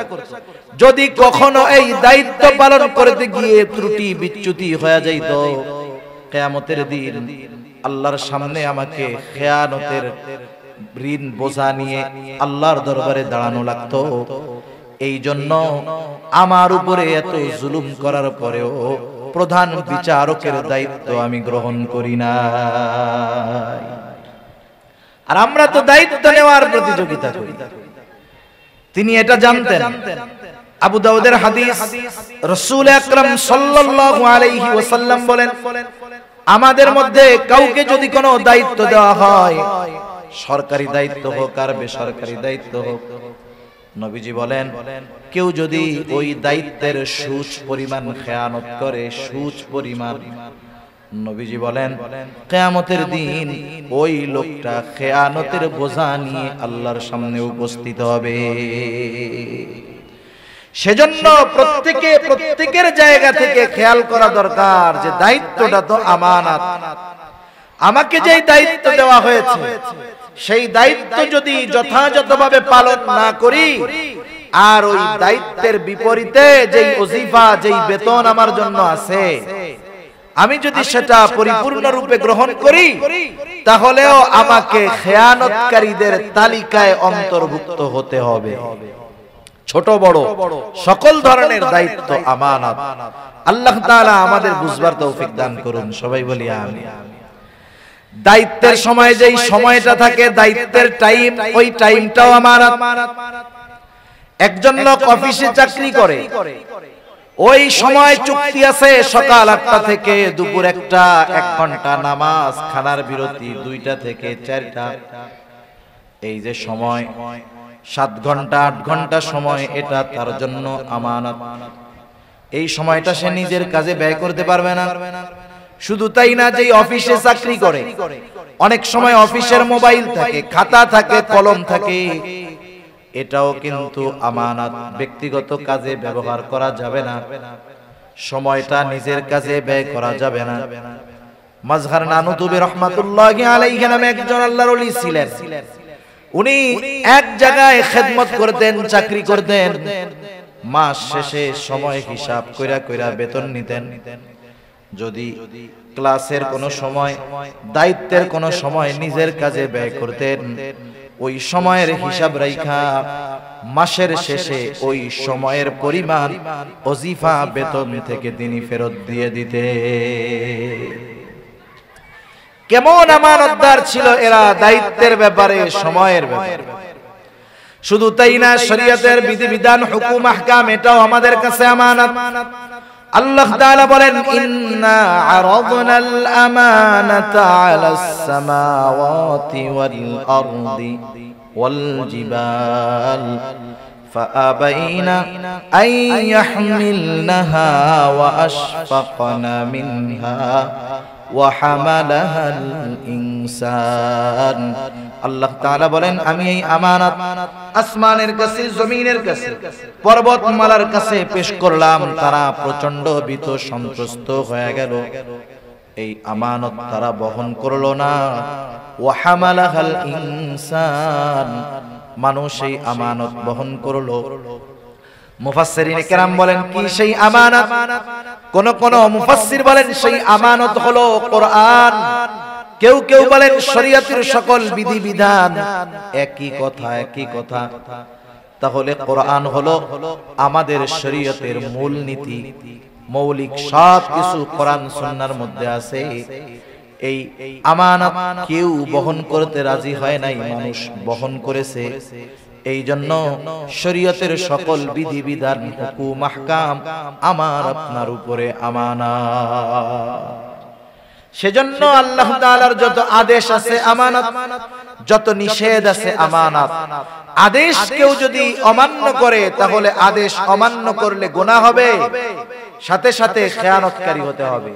যদি কখনো এই দায়িত্ব পালন করতে গিয়ে ত্রুটি বিচ্যুতি হয়ে যাইত, কিয়ামতের দিন আল্লাহর সামনে আমাকে খেয়ানতের ঋণ বোঝা নিয়ে আল্লাহর দরবারে দাঁড়ানো লাগতো। এই জন্য আমার উপরে এত জুলুম করার পরেও প্রধান বিচারকের দায়িত্ব আমি গ্রহণ করি না। আর আমরা তো দায়িত্ব নেওয়ার প্রতিযোগিতা করি। তিনি এটা জানতেন। আবু দাউদের হাদিস, রাসূল আকরাম সাল্লাল্লাহু আলাইহি ওয়াসাল্লাম বলেন, আমাদের মধ্যে কাউকে যদি কোনো দায়িত্ব দেওয়া হয়, সরকারি দায়িত্ব হোক আর বেসরকারি দায়িত্ব হোক, নবীজি বলেন কেউ যদি ওই দায়িত্বের সুচ পরিমাণ খেয়ানত করে, সুচ পরিমাণ, নবীজি বলেন কিয়ামতের দিন ওই লোকটা খেয়ানতের বোঝা নিয়ে আল্লাহর সামনে উপস্থিত হবে। সেজন্য প্রত্যেকের জায়গা থেকে খেয়াল করা দরকার যে দায়িত্বটা তো আমানত। আমাকে যেই দায়িত্ব দেওয়া হয়েছে সেই দায়িত্ব যদি যথাযথভাবে পালন না করি, আর ওই দায়িত্বের বিপরীতে যেই ওজিফা, যেই বেতন আমার জন্য আছে, আমি যদি সেটা পরিপূর্ণ রূপে গ্রহণ করি, তাহলেও আমাকে খেয়ানতকারীদের তালিকায় অন্তর্ভুক্ত হতে হবে। ছোট বড় সকল ধরনের দায়িত্ব আমানত। আল্লাহ তাআলা আমাদের বুঝবার তৌফিক দান করুন, সবাই বলি আমিন। দায়িত্বের সময় যেই সময়টা থাকে, দায়িত্বের টাইম, ওই টাইমটাও আমানত। একজন লোক অফিসে চাকরি করে, ওই সময় চুক্তি আছে সকাল 8টা থেকে দুপুর 1টা, 1 ঘন্টা নামাজ, খানার বিরতি 2টা থেকে 4টা। এই যে সময় 7 ঘন্টা 8 ঘন্টা সময়, এটা তার জন্য আমানত। এই সময়টা সে নিজের কাজে ব্যয় করতে পারবে না। শুধু তাই না, যেই অফিসে চাকরি করে অনেক সময় অফিসের মোবাইল থাকে, খাতা থাকে, কলম থাকে, এটাও কিন্তু আমানত। ব্যক্তিগত কাজে ব্যবহার করা যাবে না, সময়টা নিজের কাজে ব্যয় করা যাবে না। মাজহার নানুতুবি রহমাতুল্লাহি আলাইহি নামে একজন আল্লাহর ওলি ছিলেন। উনি এক জায়গায় খেদমত করতেন, চাকরি করতেন, মাস শেষে সময় হিসাব কইরা কইরা বেতন নিতেন। যদি ক্লাসের কোনো সময়, দায়িত্বের কোনো সময় নিজের কাজে ব্যয় করতেন, ওই সময়ের হিসাব রাইখা মাসের শেষে ওই সময়ের পরিমাণ ওজিফা বেতন থেকে তিনি ফেরত দিয়ে দিতে। কেমন আমানতদার ছিল এরা দায়িত্বের ব্যাপারে, সময়ের ব্যাপারে। শুধু তাই না, শরীয়তের বিধিবিধান, হুকুম আহকাম, এটাও আমাদের কাছে আমানত। আল্লাহ তাআলা বলেন, ইন্না আরাদনাল আমানাতা আলাস সামাওয়াতি ওয়াল আরদি ওয়াল জিবাল فأبين أن يحملنها وأشفقن منها وحملها الإنسان। আল্লাহ তাআলা বলেন, আমি এই আমানত আসমানের কাছে, জমিনের কাছে, পর্বতমালার কাছে পেশ করলাম। তারা প্রচন্ড ভীত সন্ত্রস্ত হয়ে গেল। এই আমানত তারা বহন করলো না। ওয়া হামালাহাল ইনসান, মানুষ এই আমানত বহন করলো। মুফাসসিরিনে কেরাম বলেন, কি সেই আমানত? কোন মুফাসসির বলেন সেই আমানত হলো কোরআন। কেউ কেউ বলেন শরীয়তের সকল বিধিবিধান। একই কথা। তাহলে কোরআন হলো আমাদের শরীয়তের মূল নীতি, মৌলিক সব কিছু কোরআন সুন্নাহর মধ্যে আছে। এই আমানত কেউ বহন করতে রাজি হয় নাই, মানুষ বহন করেছে। এই জন্য শরীয়তের সকল বিধিবিধান, হুকুম আহকাম আমার আপনার উপরে আমানত। সেজন্য আল্লাহ তাআলার যত আদেশ আছে আমানত, যত নিষেধ আছে আমানত। আদেশ কেউ যদি অমান্য করে, তাহলে আদেশ অমান্য করলে গুনাহ হবে, সাথে সাথে খেয়ানতকারী হতে হবে।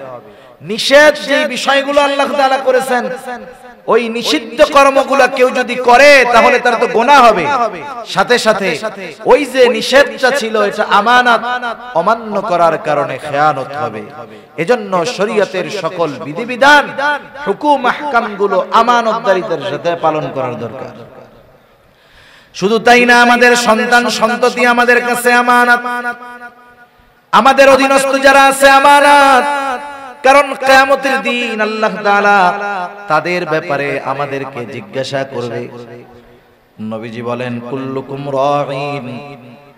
নিষেধ যে বিষয়গুলো আল্লাহ তাআলা করেছেন, ওই নিষিদ্ধ কর্মগুলো কেউ যদি করে, তাহলে তার তো গুনাহ হবে, সাথে সাথে ওই যে নিষেধটা ছিল এটা আমানত, অমান্য করার কারণে খেয়ানত হবে। এজন্য শরীয়তের সকল বিধিবিধান, হুকুম আহকামগুলো আমানতদারিতার সাথে পালন করার দরকার। শুধু তাই না, আমাদের সন্তান সন্ততি আমাদের কাছে আমানত, আমাদের অধীনস্থ যারা আছে আমানত। কারণ কিয়ামতের দিন আল্লাহ তাআলা তাদের ব্যাপারে আমাদেরকে জিজ্ঞাসা করবে। নবীজি বলেন কুল্লুকুম রাঈন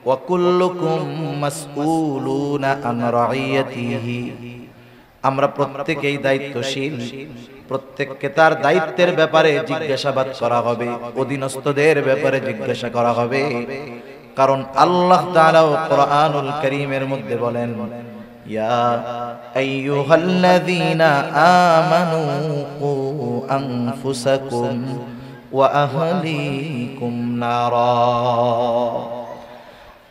ওয়া কুল্লুকুম মাসউলুনা আন রাইয়াতিহি। আমরা প্রত্যেকেই দায়িত্বশীল, প্রত্যেককে তার দায়িত্বের ব্যাপারে জিজ্ঞাসাবাদ করা হবে, অধীনস্থদের ব্যাপারে জিজ্ঞাসা করা হবে। কারণ আল্লাহ তাআলা কোরআনুল কারীমের মধ্যে বলেন ইয়া আইয়ুহাল্লাযীনা আমানু কু আনফুসাকুম ওয়া আহলিকুম নারা।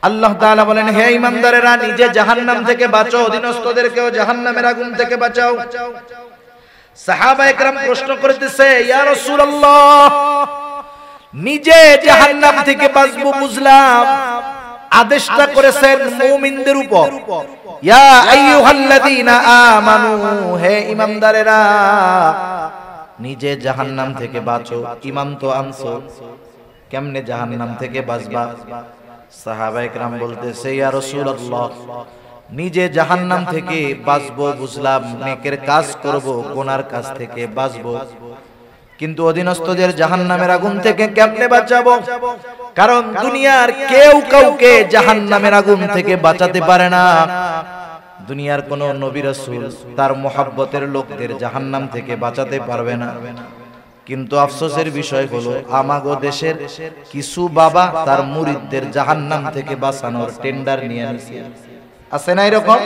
আল্লাহ তাআলা বলেন হে ঈমানদারেরা, নিজে জাহান্নাম থেকে বাঁচো, অধীনস্থদেরকেও জাহান্নামের আগুন থেকে বাঁচাও। সাহাবায়ে কেরাম প্রশ্ন করতেছে ইয়া রাসূলুল্লাহ, নিজে জাহান্নাম থেকে বাঁচবো বুঝলাম, আদেশটা করেছেন মুমিনদের উপর। ইয়া আইয়ুহাল্লাযীনা আমানু, হে ঈমানদারেরা নিজে জাহান্নাম থেকে বাঁচো। ঈমান তো আনছো, কেমনে জাহান্নাম থেকে বাঁচবা? সাহাবায়ে কেরাম বলতেছে ইয়া রাসূলুল্লাহ, নিজে জাহান্নাম থেকে বাঁচবো বুঝলাম, নেকের কাজ করব, গুনার কাজ থেকে বাঁচবো, কিন্তু অধীনস্থদের জাহান্নামের আগুন থেকে কেমনে বাঁচাবো? কারণ দুনিয়ার কেউ কাউকে জাহান্নামের আগুন থেকে বাঁচাতে পারে না। দুনিয়ার কোন নবী রাসূল তার মুহাব্বতের লোকদের জাহান্নাম থেকে বাঁচাতে পারবে না। কিন্তু আফসোসের বিষয় হলো আমাগো দেশের কিছু বাবা তার মুরিদদের জাহান্নাম থেকে বাঁচানোর টেন্ডার নিয়ে নিছে। আছে না এরকম?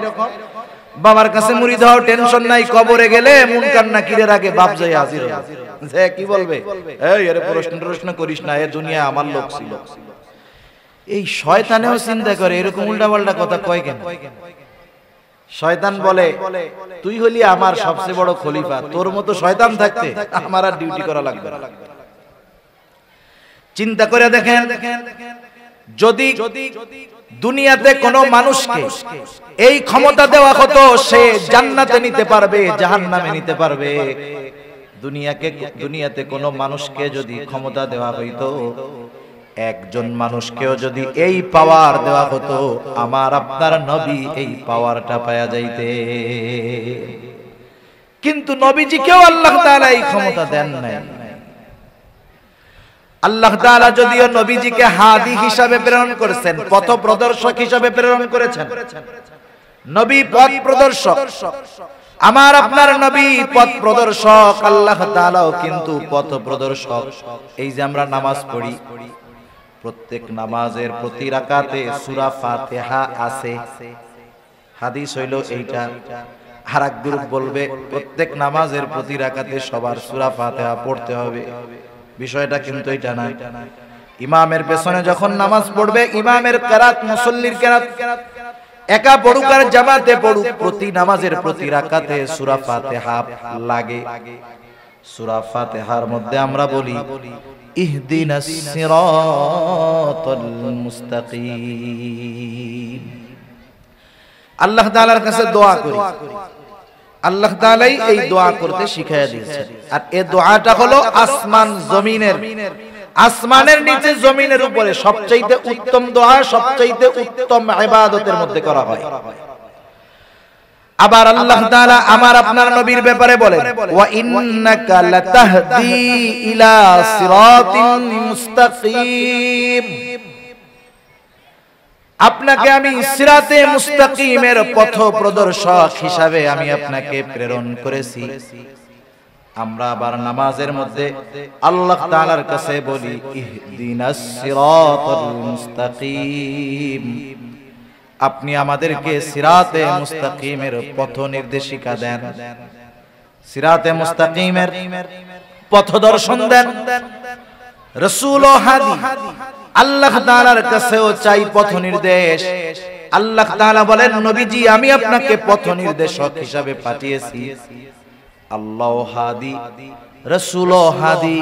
বাবার কাছে মুরিদ হও, টেনশন নাই, কবরে গেলে মুনকার নাকিরের আগে বাপ যায় হাজির হবে। যে কি বলবে, এই আরে প্রশ্ন করিস না, এ দুনিয়া আমার লোক ছিল। এই শয়তানেও চিন্তা করে এরকম উল্টাপাল্টা কথা কয় কেন? শয়তান বলে তুই হলি আমার সবচেয়ে বড় খলিফা, তোর মতো শয়তান থাকতে আমার আর ডিউটি করা লাগবে না। চিন্তা করে দেখেন, যদি দুনিয়াতে কোনো মানুষকে এই ক্ষমতা দেওয়া হতো সে জান্নাতে নিতে পারবে, জাহান্নামে নিতে পারবে, দুনিয়াতে কোনো মানুষকে যদি ক্ষমতা দেওয়া হইতো, একজন মানুষকেও যদি এই পাওয়ার দেওয়া হতো, আমার আপনার নবী এই পাওয়ারটা পাওয়া যাইতে। কিন্তু নবীজিকেও আল্লাহ তাআলা এই ক্ষমতা দেন নাই। আল্লাহ তাআলা যদিও নবীজিকে হাদি হিসাবে প্রেরণ করেছেন, পথ প্রদর্শক হিসাবে প্রেরণ করেছেন, নবী পথ প্রদর্শক, আমার আপনার নবী পথ প্রদর্শক, আল্লাহ তাআলাও কিন্তু পথ প্রদর্শক। এই যে আমরা নামাজ পড়ি, প্রত্যেক নামাজের প্রতি রাকাতে সূরা ফাতিহা আছে, হাদিস হইল এইটা। আর এক গ্রুপ বলবে প্রত্যেক নামাজের প্রতি রাকাতে সবার সূরা ফাতিহা পড়তে হবে। বিষয়টা কিন্তু এটা না। ইমামের পেছনে যখন নামাজ পড়বে, ইমামের কিরাত মুসল্লির কিরাত একা পড়ুক আর জামাতে পড়ুক, প্রতি নামাজের প্রতি রাকাতে সূরা ফাতিহা লাগে। সূরা ফাতিহার মধ্যে আমরা বলি ইহদিনাস সিরাতাল মুস্তাকিম। আল্লাহ তাআলার কাছে দোয়া করি, আল্লাহ তাআলাই এই দোয়া করতে শিখাইয়া দিয়েছেন। আর এই দোয়াটা হলো আসমান জমিনের, আসমানের নিচে জমিনের উপরে সবচাইতে উত্তম দোয়া, সবচাইতে উত্তম ইবাদতের মধ্যে করা হয়। আবার আল্লাহ তাআলা আমার আপনার নবীর ব্যাপারে বলেন ওয়া ইন্নাকা লাতাহদি ইলা সিরাতিন মুস্তাকিম, আপনাকে আমি সিরাতে মুস্তাকিমের পথ প্রদর্শক হিসাবে আমি আপনাকে প্রেরণ করেছি। আমরা আবার নামাজের মধ্যে আল্লাহ তাআলার কাছে বলি ইহদিনাস সিরাতাল মুস্তাকিম, আপনি আমাদেরকে সিরাতে মুস্তাকিমের পথ নির্দেশিকা দেন, সিরাতে মুস্তাকিমের পথ দর্শন দেন। রাসূল ও হাদি আল্লাহ তাআলার কাছেও চাই পথ নির্দেশ। আল্লাহ তাআলা বলেন নবীজি আমি আপনাকে পথ নির্দেশক হিসাবে পাঠিয়েছি। আল্লাহ হাদি, রাসূল ও হাদি,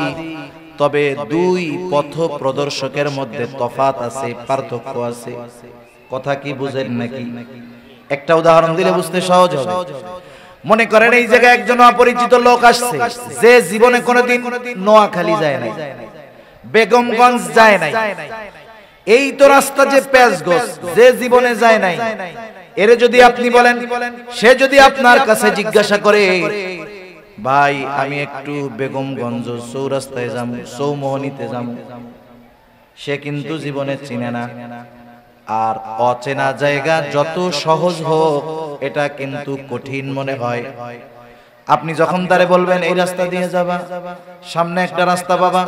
তবে দুই পথ প্রদর্শকের মধ্যে তফাত আছে, পার্থক্য আছে। কথা কি বুঝেন নাকি? একটা উদাহরণ দিলে বুঝতে সহজ হবে। মনে করেন এই জায়গায় একজন অপরিচিত লোক আসছে, যে জীবনে কোনোদিন নোয়াখালী যায় নাই, বেগমগঞ্জ যায় নাই, এই তো রাস্তা যে পেঁচগোছ, যে জীবনে যায় নাই, এর যদি আপনি বলেন, সে যদি আপনার কাছে জিজ্ঞাসা করে ভাই আমি একটু বেগমগঞ্জ চৌরাস্তায় যাম, চৌমোহনীতে যাম, সে কিন্তু জীবনে চিনে না। আর অচেনা জায়গা যত সহজ হোক এটা কিন্তু কঠিন মনে হয়। আপনি যখন তারে বলবেন এই রাস্তা দিয়ে যাবা, সামনে একটা রাস্তা পাবা,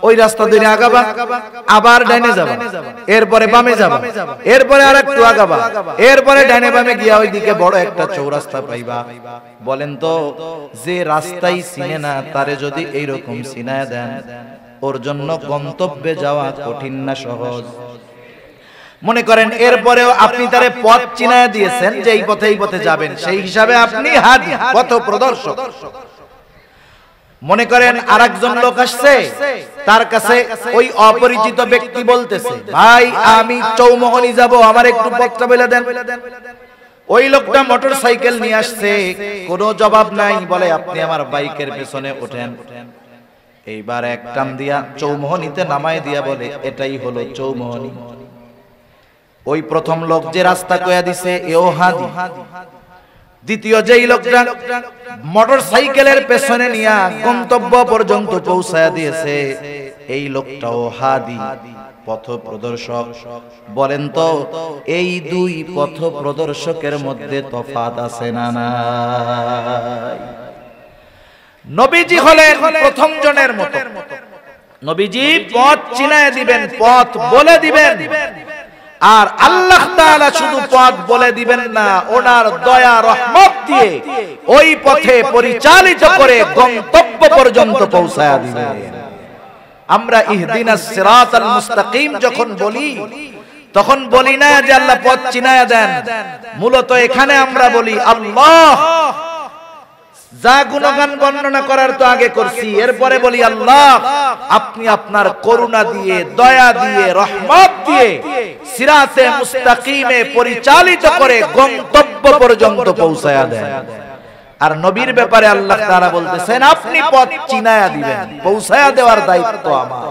ওই রাস্তা দিয়ে আগাবা, আবার ডাইনে যাবা, এরপরে বামে যাবা, এরপরে আরেকটু আগাবা, এরপরে ডাইনে বামে গিয়া ওইদিকে বড় একটা চৌরাস্তা পাইবা। বলেন তো, যে রাস্তাই চিনে না তারে যদি এইরকম চিনায় দেন, ওর জন্য গন্তব্যে যাওয়া কঠিন না সহজ? মনে করেন এরপরেও আপনি তারে পথ চিনায় দিয়েছেন যে এই পথে যাবেন, সেই হিসাবে আপনি হাদি, পথ প্রদর্শক। মনে করেন আরেকজন লোক আসছে, তার কাছে ওই অপরিচিত ব্যক্তি বলতেছে ভাই আমি চৌমোহনী যাব, আমার একটু পথটা বলে দেন। ওই লোকটা মোটরসাইকেল নিয়ে আসছে, কোনো জবাব নাই, বলে আপনি আমার বাইকের পেছনে ওঠেন। এইবার এক টান দিয়া চৌমোহনীতে নামায় দিয়া বলে এটাই হলো চৌমোহনী। ওই প্রথম লোক যে রাস্তা কয়া দিছে এও হাদি। দ্বিতীয় যেই লোকটা মোটরসাইকেলের পেছনে নিয়া গন্তব্য পর্যন্ত পৌঁছায়া দিয়েছে, এই লোকটাও হাদি, পথ প্রদর্শক। বলেন তো এই দুই পথ প্রদর্শকের মধ্যে তফাৎ আছে না নাই? নবীজি হলেন প্রথম জনের মতো। নবীজি পথ চিনায় দিবেন, পথ বলে দিবেন। আর আল্লাহ তাআলা শুধু পথ বলে দিবেন না, ওনার দয়া রহমত দিয়ে ওই পথে পরিচালিত করে গন্তব্য পর্যন্ত পৌঁছায়া দিবেন। আমরা ইহদিনাস সিরাতাল মুস্তাকিম যখন বলি, তখন বলি না যে আল্লাহ পথ চিনায়া দেন। মূলত এখানে আমরা বলি আল্লাহ, যা গুণগান বর্ণনা করার তো আগে করছি, এরপরে বলি আল্লাহ আপনি আপনার করুণা দিয়ে, দয়া দিয়ে, রহমত দিয়ে সিরাতে মুস্তাকিমে পরিচালিত করে গন্তব্য পর্যন্ত পৌঁছায়া দেন। আর নবীর ব্যাপারে আল্লাহ তাআলা বলতেছেন আপনি পথ চিনায়া দিবেন, পৌঁছায়া দেওয়ার দায়িত্ব আমার।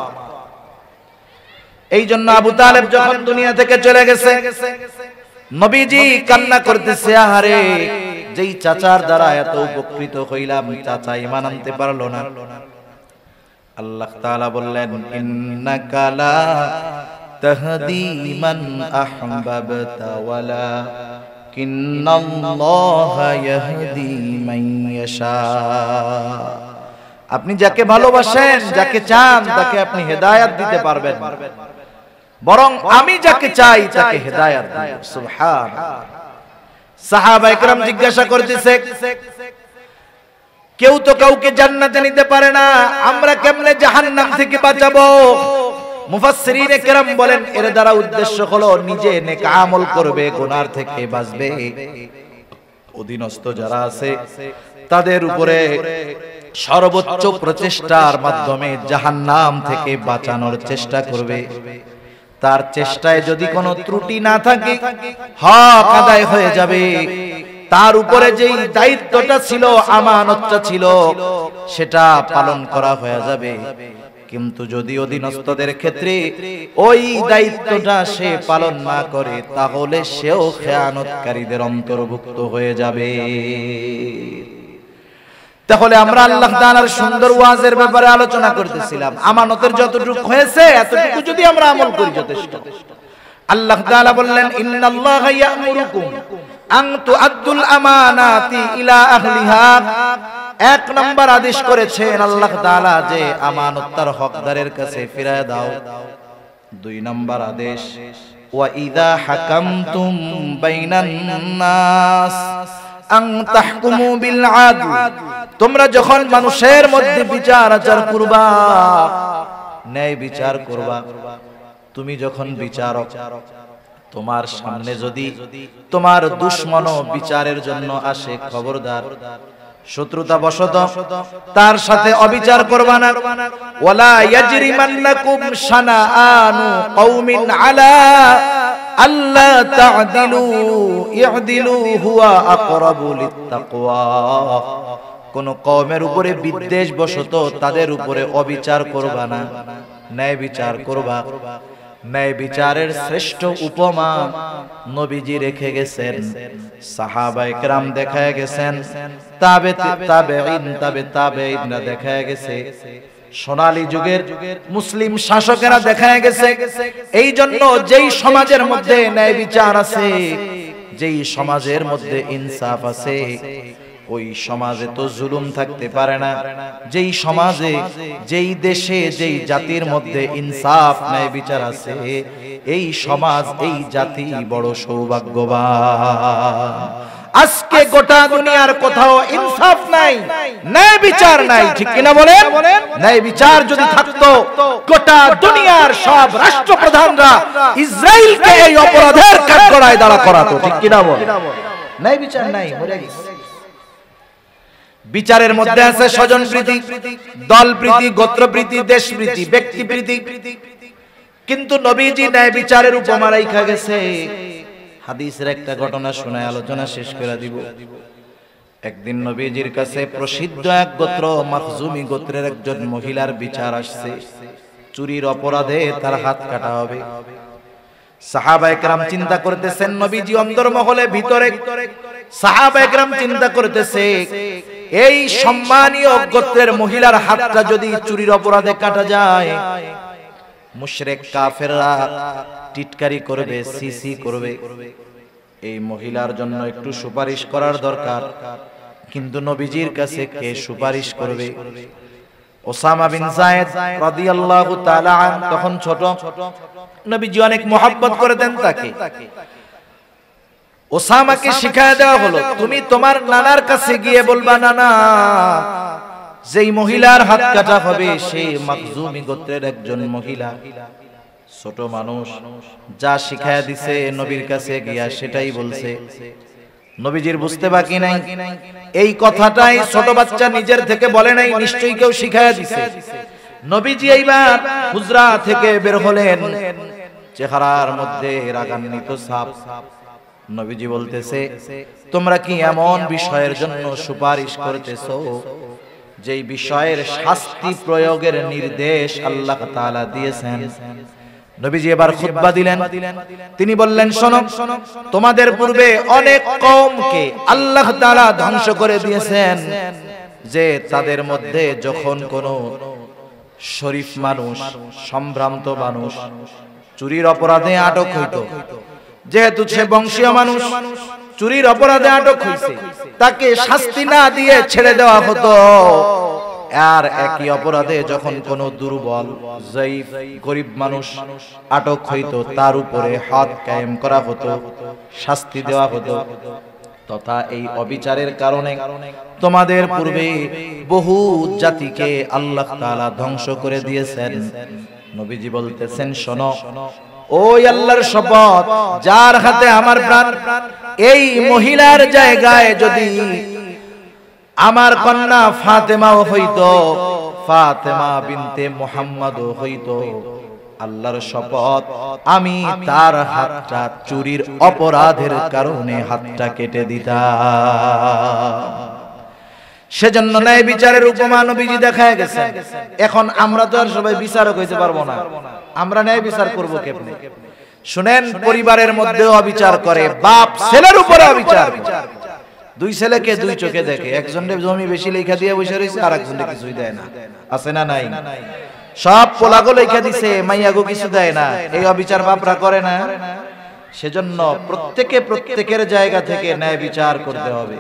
এই জন্য আবু তালেব যখন দুনিয়া থেকে চলে গেছে, নবীজি কান্না করতেছে, আহারে যেই চাচার দ্বারা এত উপকৃত হইলাম, চাচা ঈমান আনতে পারলো না। আল্লাহ তাআলা বললেন ইন্নাকা লা তাহদি মান আহবাবতা ওয়ালাকিন্নাল্লাহা ইয়াহদি মান ইয়াশা। আপনি যাকে ভালোবাসেন, যাকে চান, তাকে আপনি হেদায়েত দিতে পারবেন, বরং আমি যাকে চাই তাকে হেদায়েত দিই। সুবহানাল্লাহ। সাহাবায়ে কেরাম জিজ্ঞাসা করতেছে, কেউ তো কাউকে জান্নাতে নিতে পারে না, আমরা কেমনে জাহান্নাম থেকে বাঁচাবো? মুফাসসিরিনে কেরাম বলেন এর দ্বারা উদ্দেশ্য হলো নিজে নেক আমল করবে, গুনার থেকে বাঁচবে, অধীনস্থ যারা আছে তাদের উপরে সর্বোচ্চ প্রচেষ্টার মাধ্যমে জাহান্নাম থেকে বাঁচানোর চেষ্টা করবে। তার চেষ্টায় যদি কোনো ত্রুটি না থাকে, হক আদায় হয়ে যাবে। তার উপরে যেই দায়িত্বটা ছিল, আমানতটা ছিল, সেটা পালন করা হয়ে যাবে। কিন্তু যদি অধীনস্থদের ক্ষেত্রে ওই দায়িত্বটা সে পালন না করে, তাহলে সেও খেয়ানতকারীদের অন্তর্ভুক্ত হয়ে যাবে। তাহলে আমরা আল্লাহ তাআলার সুন্দর ওয়াজের ব্যাপারে আলোচনা করতেছিলাম। আমানতের যতটুকু হয়েছে এতটুকু যদি আমরা আমল করি যথেষ্ট। আল্লাহ তাআলা বললেন ইন্নাল্লাহা ইয়া'মুরুকুম আন তু'আদ্দুল আমানাতি ইলা আহলিহা। এক নাম্বার আদেশ করেছেন আল্লাহ তাআলা যে আমানত তার হকদারের কাছে ফিরায় দাও। দুই নাম্বার আদেশ ওয়া ইযা হাকামতুম বাইনান নাস আন তাহকুমু বিল আদল। তোমরা যখন মানুষের মধ্যে বিচার আচার করবা, ন্যায় বিচার করবা, তুমি যখন বিচারক, তোমার সামনে যদি তোমার দুশমন বিচারের জন্য আসে, খবরদার শত্রুতা বশত তার সাথে অবিচার করবা না। ওয়ালা ইয়াজরিমান্নাকুম শানাআনু কওমিন আলা আল্লা তা'দিলু ই'দিলু হুয়া আকরাবু লিত্তাকওয়া। কোন কওমের উপরে বিদ্বেষ বশত তাদের উপরে অবিচার করবা না, ন্যায় বিচার করবা। ন্যায় বিচারের শ্রেষ্ঠ উপমা নবীজি রেখে গেছেন, সাহাবায়ে কেরাম দেখায় গেছেন, তাবেঈনরা দেখায় গেছে, সোনালী যুগের মুসলিম শাসকেরা দেখায় গেছে। এই জন্য যেই সমাজের মধ্যে ন্যায় বিচার আছে, যেই সমাজের মধ্যে ইনসাফ আছে, ওই সমাজে তো জুলুম থাকতে পারে না। যেই সমাজে, যেই দেশে, যেই জাতির মধ্যে ইনসাফ ন্যায় বিচার আছে, এই সমাজ, এই জাতি বড় সৌভাগ্যবান। আজকে গোটা দুনিয়ার কোথাও ইনসাফ নাই, ন্যায় বিচার নাই, ঠিক কিনা বলেন? ন্যায় বিচার যদি থাকতো, গোটা দুনিয়ার সব রাষ্ট্রপ্রধানরা ইসরায়েলকে এই অপরাধের কাঠগড়ায় দাঁড়া করাতো, ঠিক কিনা বলেন? ন্যায় বিচার নাই, মরে গেছে। বিচারের মধ্যে আছে স্বজন প্রীতি, দল প্রীতি, গোত্র প্রীতি, দেশ প্রীতি, ব্যক্তি প্রীতি। কিন্তু নবীজি ন্যায় বিচারের উপমা রাইখা গেছে। হাদিসের একটা ঘটনা শোনায় আলোচনা শেষ করে দিব। একদিন নবীজির কাছে প্রসিদ্ধ এক গোত্র, মাখজুমি গোত্রের একজন মহিলার বিচার আসছে। চুরির অপরাধে তার হাত কাটা হবে। সাহাবায়ে কেরাম চিন্তা করতেছেন, নবীজি অন্দরমহলে ভিতরে, সাহাবায়ে কেরাম চিন্তা করতেছে, এই সম্মানীয় গোত্রের মহিলার হাতটা যদি চুরির অপরাধে কাটা যায়, মুশরিক কাফেররা টিটকারি করবে, সিসি করবে। এই মহিলার জন্য একটু সুপারিশ করার দরকার। কিন্তু নবীজির কাছে কে সুপারিশ করবে? ওসামা বিন যায়েদ রাদিয়াল্লাহু তাআলা আন তখন ছোট, নবীজি অনেক মহব্বত করতেন তাকে। ওসামাকে শিখায় দেওয়া হলো, তুমি তোমার নানার কাছে গিয়ে বলবা, নানা, যেই মহিলার হাত কাটা হবে সে মাখজুমি গোত্রের একজন মহিলা, ছোট মানুষ। যা শিখায়া দিছে নবীর কাছে গিয়া সেটাই বলছে। নবীজির বুঝতে বাকি নাই, এই কথাটাই ছোট বাচ্চা নিজের থেকে বলে নাই, নিশ্চয়ই কেউ শিখায়া দিছে। নবীজি এইবার হুজরা থেকে বের হলেন, চেহারার মধ্যে রাগান্বিত ছাপ। নবীজি বলতেছে, তোমরা কি এমন বিষয়ের জন্য সুপারিশ করতেছো যেই বিষয়ের শাস্তি প্রয়োগের নির্দেশ আল্লাহ তাআলা দিয়েছেন? নবীজি এবার খুতবা দিলেন। তিনি বললেন, শোনো, তোমাদের পূর্বে অনেক কওমকে আল্লাহ তাআলা ধ্বংস করে দিয়েছেন, যে তাদের মধ্যে যখন কোন শরীফ মানুষ, সম্ভ্রান্ত মানুষ চুরির অপরাধে আটক হইত, যেহেতু সে বংশীয় মানুষ, চুরির অপরাধে আটক হইছে, তাকে শাস্তি না দিয়ে ছেড়ে দেওয়া হতো। আর একই অপরাধে যখন কোন দুর্বল, যায়ীফ, গরিব মানুষ আটক হইতো, তার উপরে হাত কায়েম করা হতো, শাস্তি দেওয়া হতো। তথা এই অবিচারের কারণে তোমাদের পূর্বে বহু জাতিকে আল্লাহ তাআলা ধ্বংস করে দিয়েছেন। নবীজি বলতেছেন, শোনো, ওই আল্লাহর শপথ, যার হাতে আমার প্রাণ, এই মহিলার জায়গায় যদি আমার কন্যা ফাতেমাও হইতো, ফাতেমা বিনতে মুহাম্মদও হইতো, আল্লাহর শপথ, আমি তার হাতটা চুরির অপরাধের কারণে হাতটা কেটে দিতাম। সেজন্য ন্যায় বিচারের উপমা নবীজি দেখায় গেছেন। এখন আমরা তো আর সবাই বিচারক হইতে পারবো না, আমরা ন্যায় বিচার করবো কেমনে? শুনেন, পরিবারের মধ্যে অবিচার করে, বাপ ছেলের উপরে অবিচার। দুই ছেলেকে দুই চোখে দেখে, একজনের জমি বেশি লেখা দিয়ে বসে রয়েছে, আর একজনের কিছুই দেয় না, আছে না নাই? সব পোলাগো লেখা দিছে, মাইয়াগো কিছু দেয় না, এই অবিচার বাপরা করে না। সেজন্য প্রত্যেকের জায়গা থেকে ন্যায় বিচার করতে হবে।